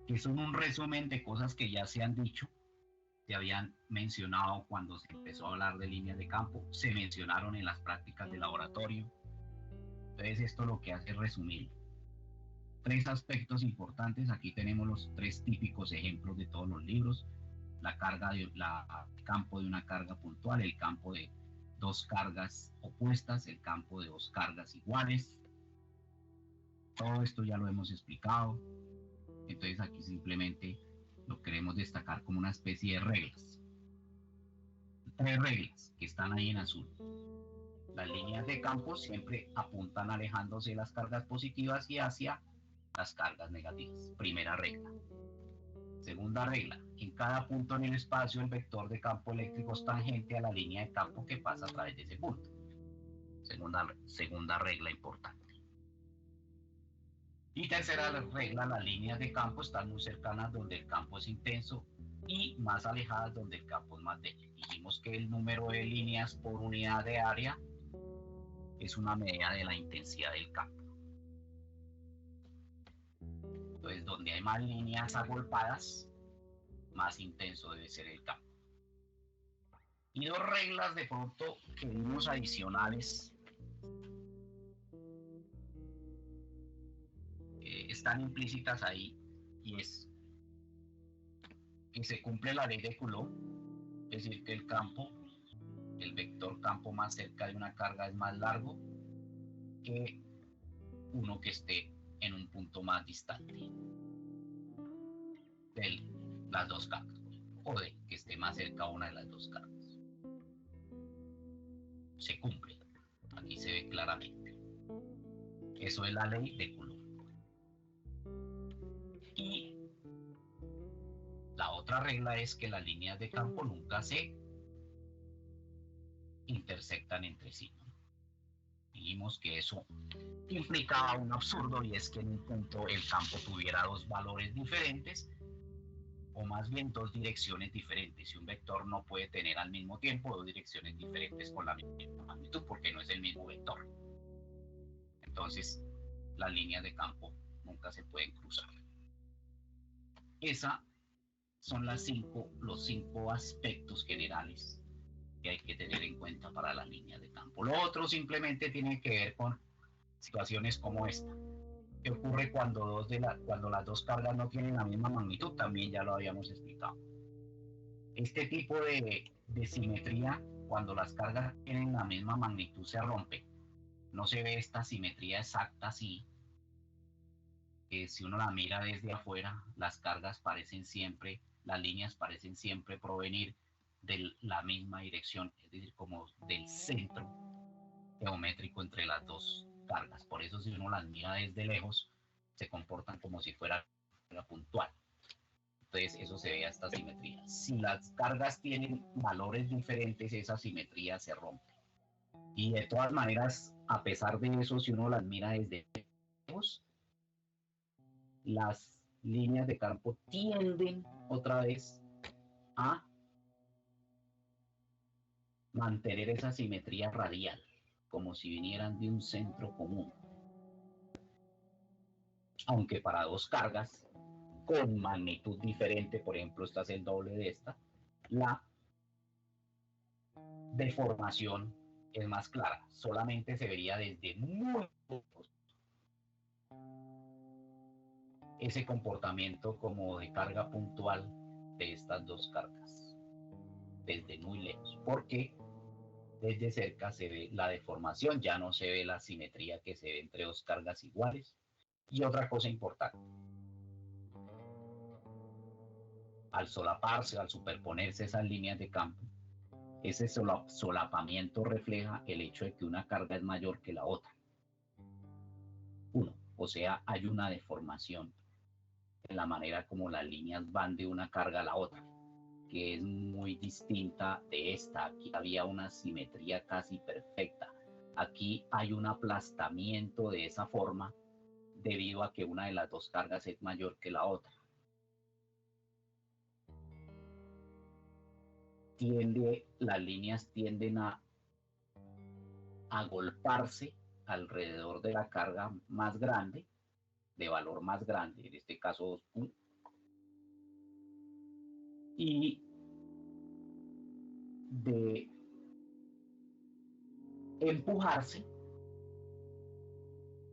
que son un resumen de cosas que ya se han dicho, se habían mencionado cuando se empezó a hablar de líneas de campo, se mencionaron en las prácticas de laboratorio. Entonces, esto lo que hace es resumir. tres aspectos importantes. Aquí tenemos los tres típicos ejemplos de todos los libros. El campo de una carga puntual, el campo de dos cargas opuestas, el campo de dos cargas iguales. Todo esto ya lo hemos explicado. Entonces aquí simplemente lo queremos destacar como una especie de reglas. Tres reglas que están ahí en azul. Las líneas de campo siempre apuntan alejándose de las cargas positivas y hacia las cargas negativas. Primera regla. Segunda regla. En cada punto en el espacio el vector de campo eléctrico es tangente a la línea de campo que pasa a través de ese punto. Segunda regla importante. Y tercera regla, las líneas de campo están muy cercanas donde el campo es intenso y más alejadas donde el campo es más débil. Dijimos que el número de líneas por unidad de área es una medida de la intensidad del campo. Entonces, donde hay más líneas agolpadas, más intenso debe ser el campo. Y dos reglas de pronto que vimos adicionales están implícitas ahí, y es que se cumple la ley de Coulomb, es decir, que el vector campo más cerca de una carga es más largo que uno que esté en un punto más distante de las dos cargas, o de que esté más cerca una de las dos cargas. Se cumple, aquí se ve claramente. Eso es la ley de Coulomb. Y la otra regla es que las líneas de campo nunca se intersectan entre sí. Dijimos que eso implicaba un absurdo, y es que en un punto el campo tuviera dos valores diferentes, o más bien dos direcciones diferentes. Y un vector no puede tener al mismo tiempo dos direcciones diferentes con la misma magnitud, porque no es el mismo vector. Entonces, las líneas de campo nunca se pueden cruzar. Esos son los cinco aspectos generales que hay que tener en cuenta para las líneas de campo. Lo otro simplemente tiene que ver con situaciones como esta. ¿Qué ocurre cuando las dos cargas no tienen la misma magnitud? También ya lo habíamos explicado. Este tipo de simetría, cuando las cargas tienen la misma magnitud, se rompe. No se ve esta simetría exacta así. Si uno la mira desde afuera, las líneas parecen siempre provenir de la misma dirección, es decir, como del centro geométrico entre las dos cargas. Por eso, si uno las mira desde lejos, se comportan como si fuera puntual. Entonces, eso se ve a esta simetría. Si las cargas tienen valores diferentes, esa simetría se rompe. Y de todas maneras, a pesar de eso, si uno las mira desde lejos, las líneas de campo tienden otra vez a mantener esa simetría radial, como si vinieran de un centro común. Aunque para dos cargas con magnitud diferente, por ejemplo, esta es el doble de esta, la deformación es más clara. Solamente se vería desde muy lejos ese comportamiento como de carga puntual de estas dos cargas, desde muy lejos, porque desde cerca se ve la deformación, ya no se ve la simetría que se ve entre dos cargas iguales. Y otra cosa importante, al solaparse, al superponerse esas líneas de campo, ese solapamiento refleja el hecho de que una carga es mayor que la otra. O sea, hay una deformación en la manera como las líneas van de una carga a la otra, que es muy distinta de esta. Aquí había una simetría casi perfecta. Aquí hay un aplastamiento de esa forma debido a que una de las dos cargas es mayor que la otra. Las líneas tienden a agolparse alrededor de la carga más grande, de valor más grande, en este caso 2 y de empujarse,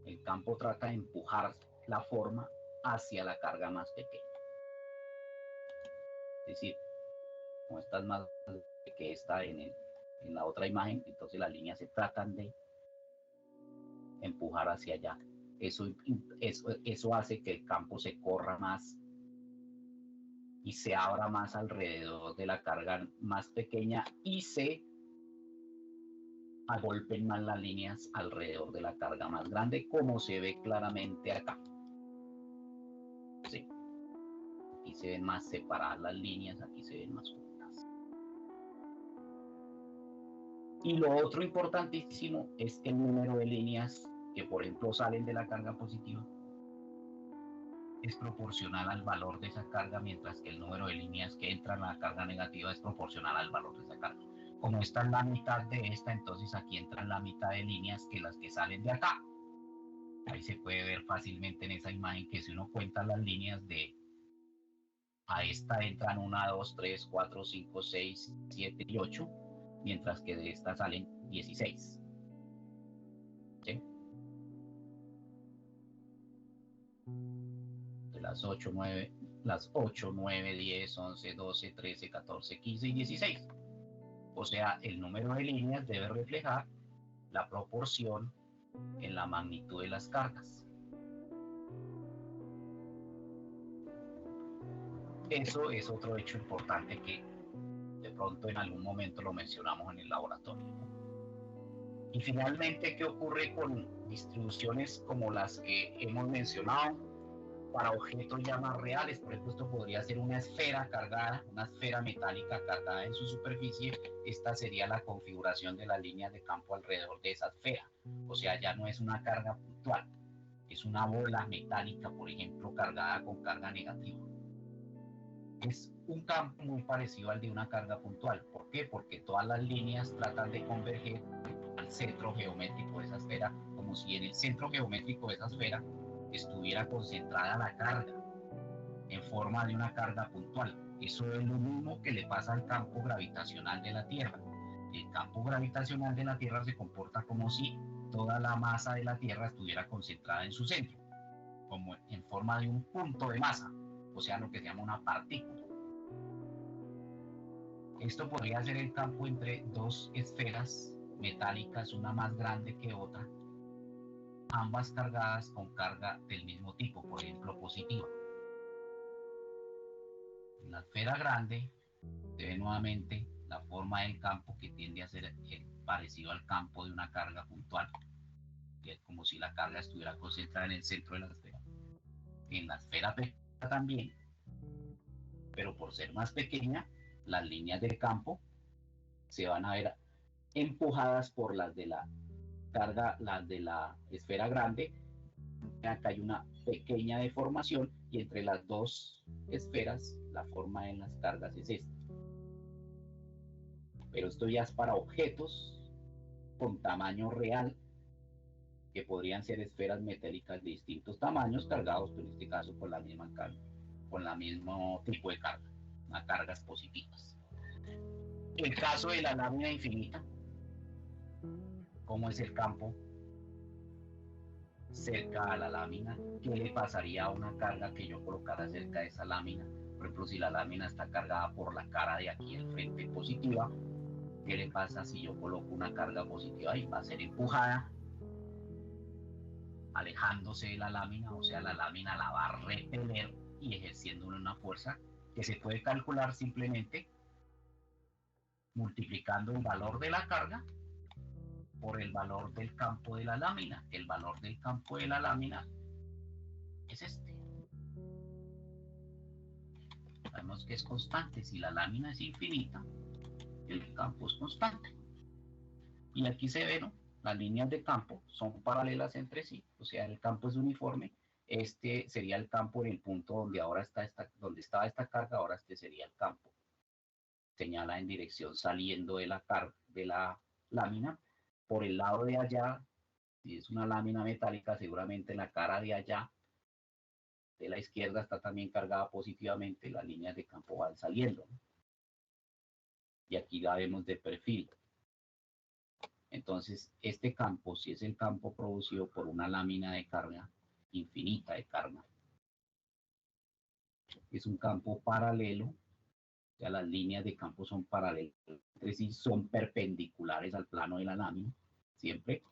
el campo trata de empujar la forma hacia la carga más pequeña. Es decir, como esta es más grande que esta en la otra imagen, entonces las líneas se tratan de empujar hacia allá. Eso hace que el campo se corra más y se abra más alrededor de la carga más pequeña y se agolpen más las líneas alrededor de la carga más grande, como se ve claramente acá. Sí. Aquí se ven más separadas las líneas, aquí se ven más juntas. Y lo otro importantísimo es que el número de líneas que, por ejemplo, salen de la carga positiva es proporcional al valor de esa carga, mientras que el número de líneas que entran a la carga negativa es proporcional al valor de esa carga. Como esta es la mitad de esta, entonces aquí entran la mitad de líneas que las que salen de acá. Ahí se puede ver fácilmente en esa imagen que si uno cuenta las líneas de a esta entran 1, 2, 3, 4, 5, 6, 7 y 8, mientras que de esta salen 16. ¿Sí? De las 8, 9, 10, 11, 12, 13, 14, 15 y 16. O sea, el número de líneas debe reflejar la proporción en la magnitud de las cargas. Eso es otro hecho importante que de pronto en algún momento lo mencionamos en el laboratorio. Y finalmente, ¿qué ocurre con distribuciones como las que hemos mencionado para objetos ya más reales? Por ejemplo, esto podría ser una esfera cargada, una esfera metálica cargada en su superficie. Esta sería la configuración de las líneas de campo alrededor de esa esfera. O sea, ya no es una carga puntual, es una bola metálica, por ejemplo, cargada con carga negativa. Es un campo muy parecido al de una carga puntual. ¿Por qué? Porque todas las líneas tratan de converger al centro geométrico de esa esfera, como si en el centro geométrico de esa esfera estuviera concentrada la carga en forma de una carga puntual. Eso es lo mismo que le pasa al campo gravitacional de la Tierra. El campo gravitacional de la Tierra se comporta como si toda la masa de la Tierra estuviera concentrada en su centro, como en forma de un punto de masa, o sea, lo que se llama una partícula. Esto podría ser el campo entre dos esferas metálicas, una más grande que otra, ambas cargadas con carga del mismo tipo, por ejemplo, positiva. En la esfera grande se ve nuevamente la forma del campo que tiende a ser parecido al campo de una carga puntual, que es como si la carga estuviera concentrada en el centro de la esfera. En la esfera pequeña también, pero por ser más pequeña, las líneas del campo se van a ver empujadas por las de la carga, las de la esfera grande. Acá hay una pequeña deformación y entre las dos esferas la forma de las cargas es esta. Pero esto ya es para objetos con tamaño real, que podrían ser esferas metálicas de distintos tamaños cargados, pero en este caso con la misma carga, con el mismo tipo de carga, las cargas positivas. El caso de la lámina infinita, ¿cómo es el campo cerca a la lámina? ¿Qué le pasaría a una carga que yo colocara cerca de esa lámina? Por ejemplo, si la lámina está cargada por la cara de aquí al frente positiva, ¿qué le pasa si yo coloco una carga positiva ahí? Va a ser empujada, alejándose de la lámina, o sea, la lámina la va a repeler y ejerciendo una fuerza que se puede calcular simplemente multiplicando el valor de la carga por el valor del campo de la lámina. El valor del campo de la lámina es este. Sabemos que es constante. Si la lámina es infinita, el campo es constante. Y aquí se ve, ¿no? Las líneas de campo son paralelas entre sí, o sea, el campo es uniforme. Este sería el campo en el punto donde ahora está donde estaba esta carga, ahora este sería el campo. Señala en dirección saliendo de la lámina. Por el lado de allá, si es una lámina metálica, seguramente la cara de allá, de la izquierda, está también cargada positivamente, las líneas de campo van saliendo, ¿no? Y aquí la vemos de perfil. Entonces, este campo, si es el campo producido por una lámina de carga, infinita de carga. Es un campo paralelo, o sea, las líneas de campo son paralelas entre sí, son perpendiculares al plano de la lámina, siempre,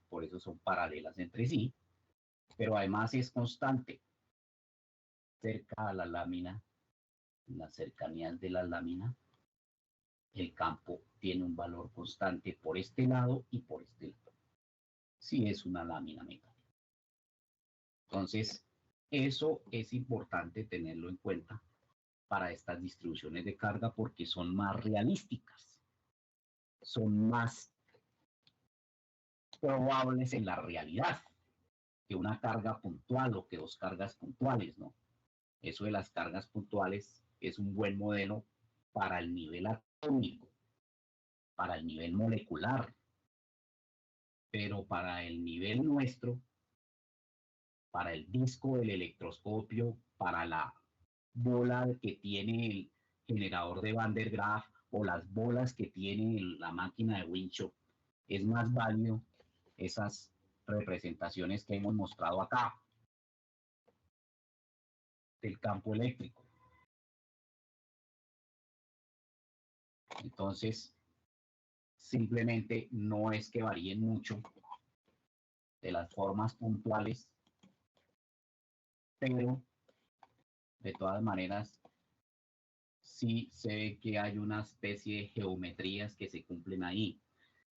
por eso son paralelas entre sí, pero además es constante. Cerca a la lámina, en las cercanías de la lámina, el campo tiene un valor constante por este lado y por este lado, si es una lámina mecánica. Entonces, eso es importante tenerlo en cuenta para estas distribuciones de carga porque son más realísticas, son más probables en la realidad que una carga puntual o que dos cargas puntuales, ¿no? Eso de las cargas puntuales es un buen modelo para el nivel atómico, para el nivel molecular, pero para el nivel nuestro, para el disco del electroscopio, para la bola que tiene el generador de Van der Graaf o las bolas que tiene la máquina de Winchester, es más válido esas representaciones que hemos mostrado acá del campo eléctrico. Entonces, simplemente no es que varíen mucho de las formas puntuales, pero de todas maneras sí se ve que hay una especie de geometrías que se cumplen ahí.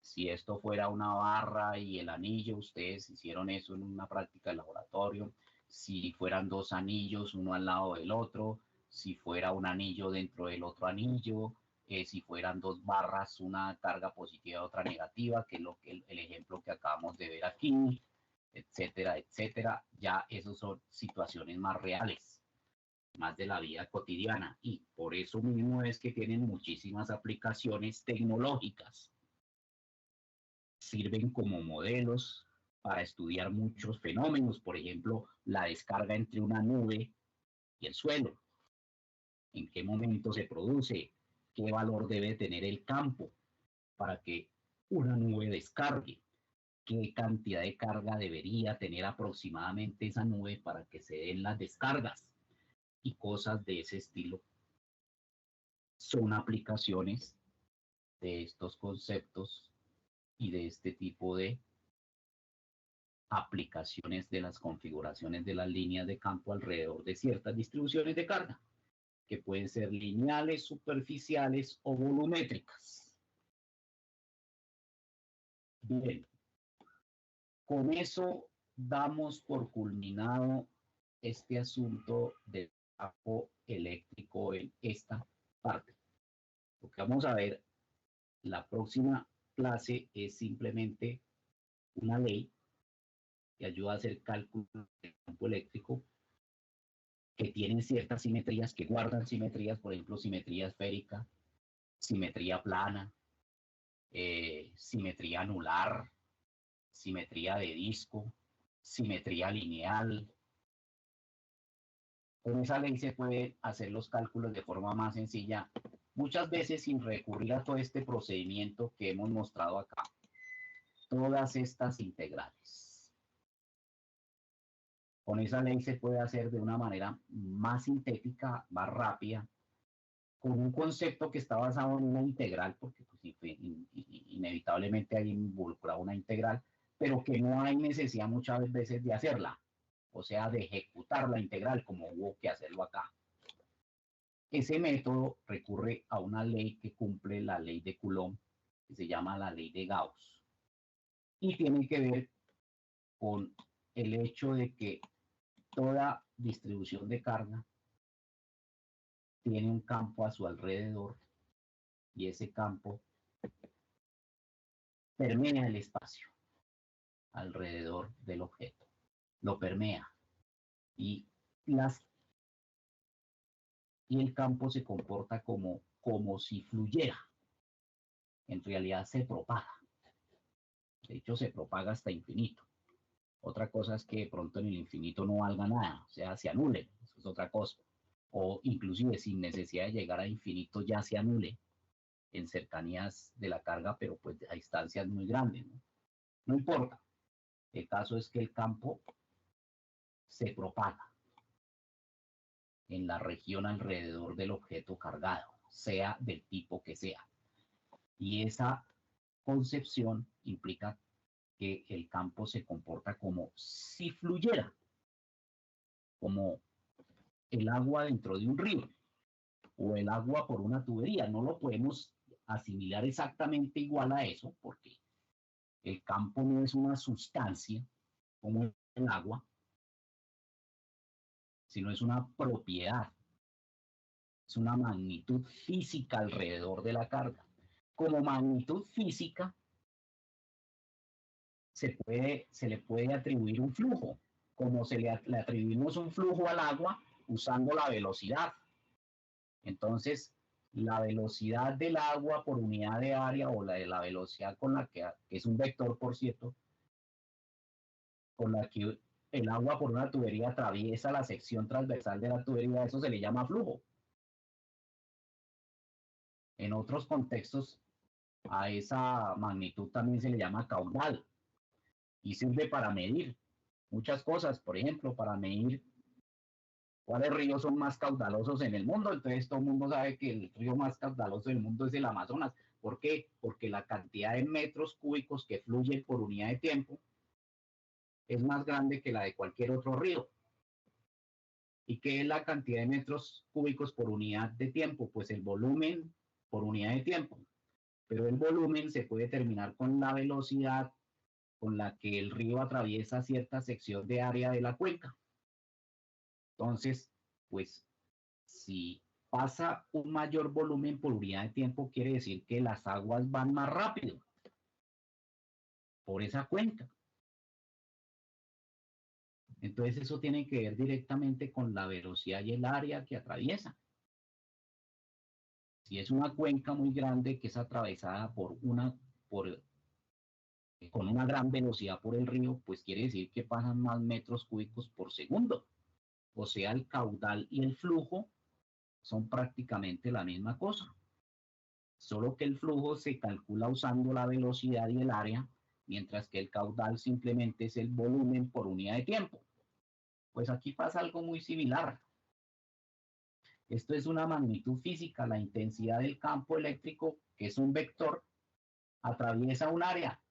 Si esto fuera una barra y el anillo, ustedes hicieron eso en una práctica de laboratorio. Si fueran dos anillos, uno al lado del otro, si fuera un anillo dentro del otro anillo, si fueran dos barras, una carga positiva y otra negativa, que es lo que el ejemplo que acabamos de ver aquí, etcétera, etcétera. Ya esas son situaciones más reales, más de la vida cotidiana, y por eso mismo es que tienen muchísimas aplicaciones tecnológicas. Sirven como modelos para estudiar muchos fenómenos, por ejemplo, la descarga entre una nube y el suelo. ¿En qué momento se produce? ¿Qué valor debe tener el campo para que una nube descargue? ¿Qué cantidad de carga debería tener aproximadamente esa nube para que se den las descargas? Y cosas de ese estilo son aplicaciones de estos conceptos y de este tipo de aplicaciones de las configuraciones de las líneas de campo alrededor de ciertas distribuciones de carga, que pueden ser lineales, superficiales o volumétricas. Bien, con eso damos por culminado este asunto del campo eléctrico en esta parte. Lo que vamos a ver la próxima clase es simplemente una ley que ayuda a hacer cálculos del campo eléctrico que tienen ciertas simetrías, que guardan simetrías, por ejemplo, simetría esférica, simetría plana, simetría anular, simetría de disco, simetría lineal. Con esa ley se pueden hacer los cálculos de forma más sencilla, muchas veces sin recurrir a todo este procedimiento que hemos mostrado acá. Todas estas integrales. Con esa ley se puede hacer de una manera más sintética, más rápida, con un concepto que está basado en una integral, porque pues, inevitablemente hay involucrado una integral, pero que no hay necesidad muchas veces de hacerla, o sea, de ejecutar la integral como hubo que hacerlo acá. Ese método recurre a una ley que cumple la ley de Coulomb, que se llama la ley de Gauss, y tiene que ver con el hecho de que toda distribución de carga tiene un campo a su alrededor y ese campo permea el espacio alrededor del objeto, lo permea y, y el campo se comporta como si fluyera. En realidad se propaga. De hecho, se propaga hasta infinito. Otra cosa es que de pronto en el infinito no valga nada, o sea, se anule, eso es otra cosa. O inclusive sin necesidad de llegar a infinito ya se anule en cercanías de la carga, pero pues a distancias muy grandes, ¿no? No importa. El caso es que el campo se propaga en la región alrededor del objeto cargado, sea del tipo que sea. Y esa concepción implica que el campo se comporta como si fluyera, como el agua dentro de un río o el agua por una tubería. No lo podemos asimilar exactamente igual a eso, porque el campo no es una sustancia como el agua, sino es una propiedad, es una magnitud física alrededor de la carga. Como magnitud física, se le puede atribuir un flujo, como le atribuimos un flujo al agua usando la velocidad. Entonces, la velocidad del agua por unidad de área o la velocidad con la que es un vector, por cierto, con la que el agua por una tubería atraviesa la sección transversal de la tubería, eso se le llama flujo. En otros contextos, a esa magnitud también se le llama caudal y sirve para medir muchas cosas, por ejemplo, para medir cuáles ríos son más caudalosos en el mundo. Entonces todo el mundo sabe que el río más caudaloso del mundo es el Amazonas. ¿Por qué? Porque la cantidad de metros cúbicos que fluyen por unidad de tiempo es más grande que la de cualquier otro río. ¿Y qué es la cantidad de metros cúbicos por unidad de tiempo? Pues el volumen por unidad de tiempo. Pero el volumen se puede determinar con la velocidad con la que el río atraviesa cierta sección de área de la cuenca. Entonces, pues, si pasa un mayor volumen por unidad de tiempo, quiere decir que las aguas van más rápido por esa cuenca. Entonces, eso tiene que ver directamente con la velocidad y el área que atraviesa. Si es una cuenca muy grande que es atravesada con una gran velocidad por el río, pues quiere decir que pasan más metros cúbicos por segundo. O sea, el caudal y el flujo son prácticamente la misma cosa. Solo que el flujo se calcula usando la velocidad y el área, mientras que el caudal simplemente es el volumen por unidad de tiempo. Pues aquí pasa algo muy similar. Esto es una magnitud física, la intensidad del campo eléctrico, que es un vector, atraviesa un área.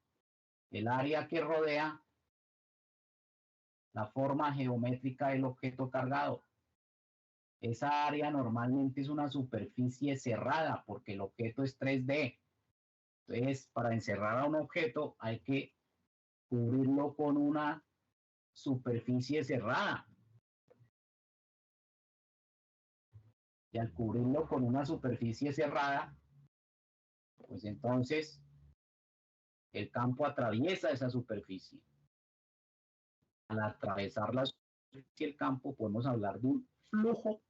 El área que rodea la forma geométrica del objeto cargado. Esa área normalmente es una superficie cerrada porque el objeto es 3D. Entonces, para encerrar a un objeto hay que cubrirlo con una superficie cerrada. Y al cubrirlo con una superficie cerrada, pues entonces el campo atraviesa esa superficie. Al atravesar la superficie del campo podemos hablar de un flujo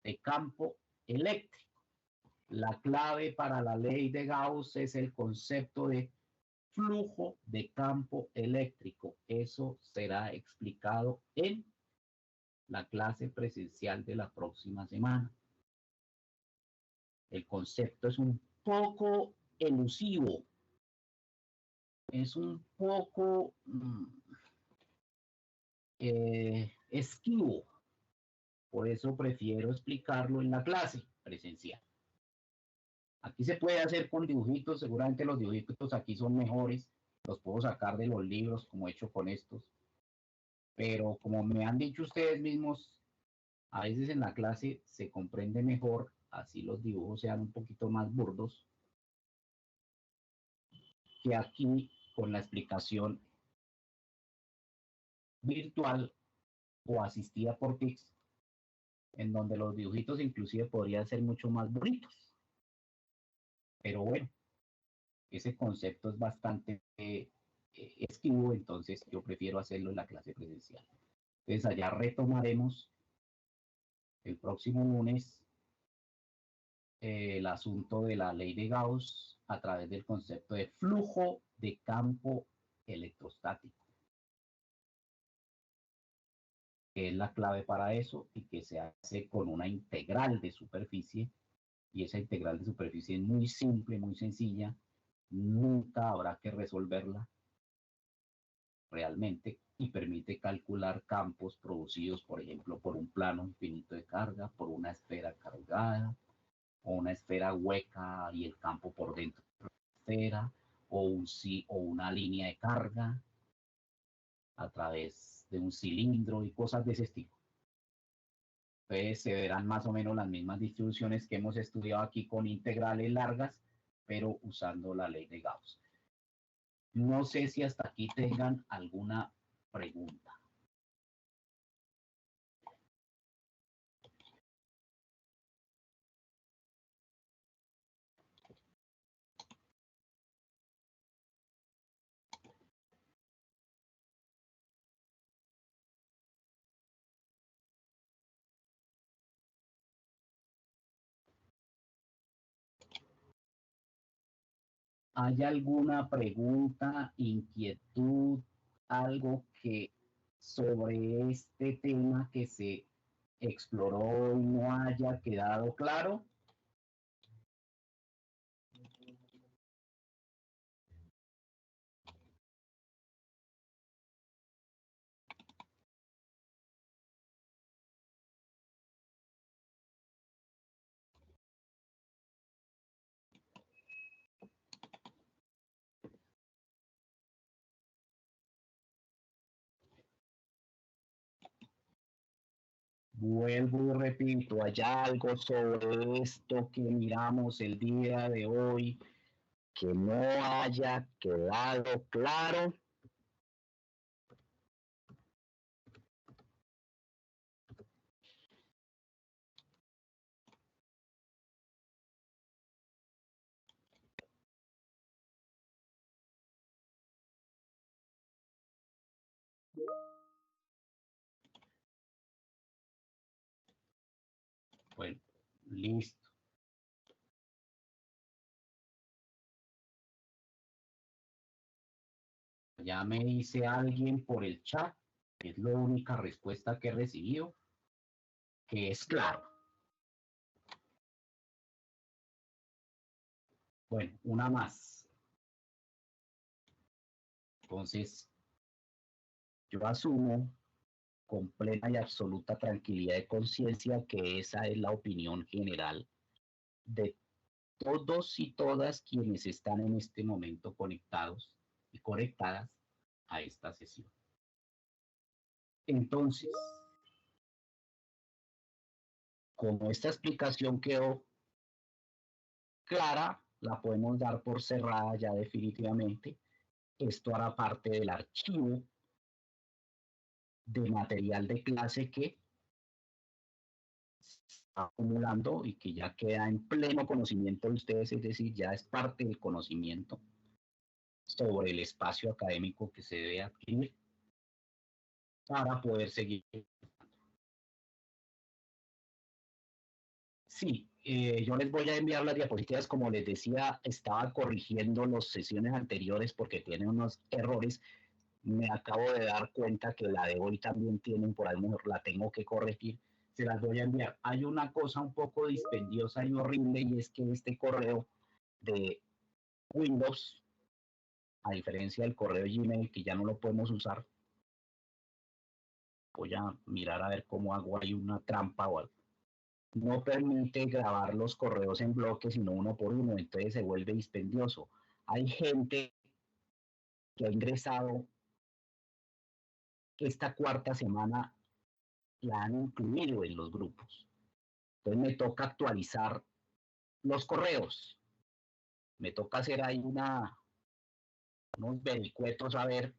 de campo eléctrico. La clave para la ley de Gauss es el concepto de flujo de campo eléctrico. Eso será explicado en la clase presencial de la próxima semana. El concepto es un poco elusivo, es un poco esquivo. Por eso prefiero explicarlo en la clase presencial. Aquí se puede hacer con dibujitos, seguramente los dibujitos aquí son mejores, los puedo sacar de los libros como he hecho con estos. Pero como me han dicho ustedes mismos, a veces en la clase se comprende mejor, así los dibujos sean un poquito más burdos, que aquí con la explicación virtual o asistida por TICS, en donde los dibujitos inclusive podrían ser mucho más bonitos. Pero bueno, ese concepto es bastante esquivo, entonces yo prefiero hacerlo en la clase presencial. Entonces allá retomaremos el próximo lunes el asunto de la ley de Gauss a través del concepto de flujo de campo electrostático, que es la clave para eso y que se hace con una integral de superficie, y esa integral de superficie es muy simple, muy sencilla, nunca habrá que resolverla, realmente y permite calcular campos producidos, por ejemplo, por un plano infinito de carga, por una esfera cargada, o una esfera hueca y el campo por dentro de la esfera, o una línea de carga a través de un cilindro y cosas de ese estilo. Entonces se verán más o menos las mismas distribuciones que hemos estudiado aquí con integrales largas, pero usando la ley de Gauss. No sé si hasta aquí tengan alguna pregunta. ¿Hay alguna pregunta, inquietud, algo que sobre este tema que se exploró y no haya quedado claro? Vuelvo y repito, ¿hay algo sobre esto que miramos el día de hoy que no haya quedado claro? Bueno, listo. Ya me dice alguien por el chat, que es la única respuesta que he recibido, que es claro. Bueno, una más. Entonces, yo asumo con plena y absoluta tranquilidad de conciencia que esa es la opinión general de todos y todas quienes están en este momento conectados y conectadas a esta sesión. Entonces, como esta explicación quedó clara, la podemos dar por cerrada ya definitivamente. Esto hará parte del archivo de material de clase que está acumulando y que ya queda en pleno conocimiento de ustedes, es decir, ya es parte del conocimiento sobre el espacio académico que se debe adquirir para poder seguir. Sí, yo les voy a enviar las diapositivas, como les decía, estaba corrigiendo las sesiones anteriores porque tienen unos errores. Me acabo de dar cuenta que la de hoy también tienen, por ahí la tengo que corregir, se las voy a enviar. Hay una cosa un poco dispendiosa y horrible y es que este correo de Windows, a diferencia del correo Gmail que ya no lo podemos usar, voy a mirar a ver cómo hago ahí una trampa o algo. No permite grabar los correos en bloque, sino uno por uno, entonces se vuelve dispendioso. Hay gente que ha ingresado esta cuarta semana, la han incluido en los grupos. Entonces me toca actualizar los correos. Me toca hacer ahí unos vericuetos a ver,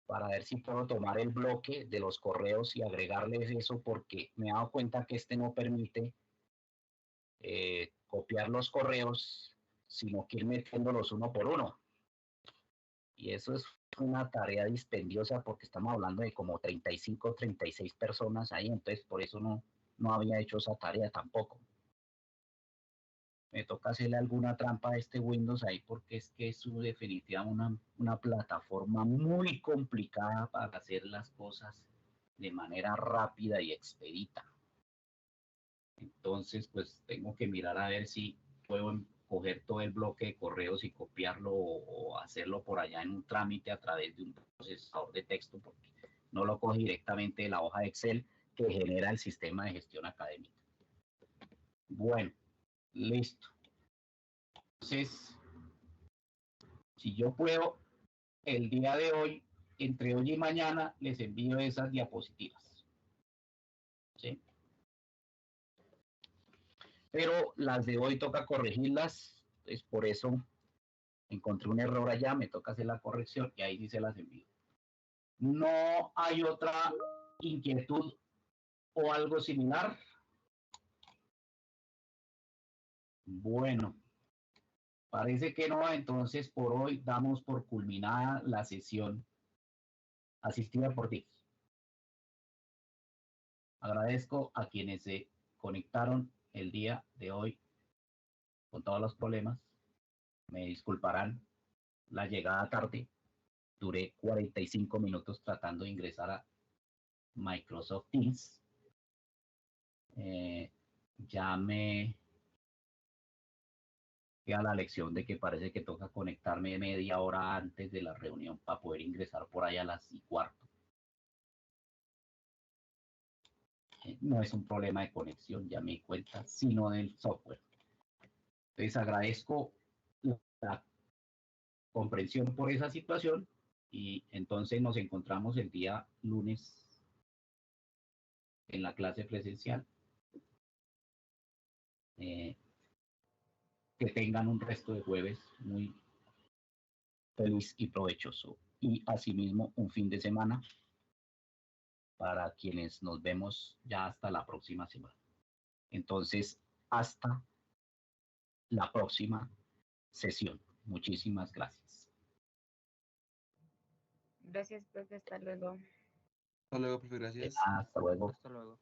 para ver si puedo tomar el bloque de los correos y agregarles eso, porque me he dado cuenta que este no permite copiar los correos, sino que ir metiéndolos uno por uno. Y eso es una tarea dispendiosa porque estamos hablando de como 35, 36 personas ahí, entonces por eso no había hecho esa tarea tampoco. Me toca hacerle alguna trampa a este Windows ahí porque es que es definitivamente una plataforma muy complicada para hacer las cosas de manera rápida y expedita. Entonces, pues tengo que mirar a ver si puedo coger todo el bloque de correos y copiarlo o hacerlo por allá en un trámite a través de un procesador de texto, porque no lo coge directamente de la hoja de Excel que genera el sistema de gestión académica. Bueno, listo. Entonces, si yo puedo, el día de hoy, entre hoy y mañana, les envío esas diapositivas. ¿Sí? Pero las de hoy toca corregirlas, es por eso encontré un error allá, me toca hacer la corrección y ahí sí se las envío. No hay otra inquietud o algo similar. Bueno, parece que no, entonces por hoy damos por culminada la sesión asistida por ti. Agradezco a quienes se conectaron el día de hoy con todos los problemas. Me disculparán la llegada tarde. Duré 45 minutos tratando de ingresar a Microsoft Teams. Ya me queda la lección de que parece que toca conectarme media hora antes de la reunión para poder ingresar por ahí a las 4:15. No es un problema de conexión, ya me di cuenta, sino del software. Entonces agradezco la comprensión por esa situación y entonces nos encontramos el día lunes en la clase presencial. Que tengan un resto de jueves muy feliz y provechoso. Y asimismo un fin de semana para quienes nos vemos ya hasta la próxima semana. Entonces, hasta la próxima sesión. Muchísimas gracias. Gracias, profe. Hasta luego. Hasta luego, profe. Gracias. Hasta luego. Hasta luego.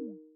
luego.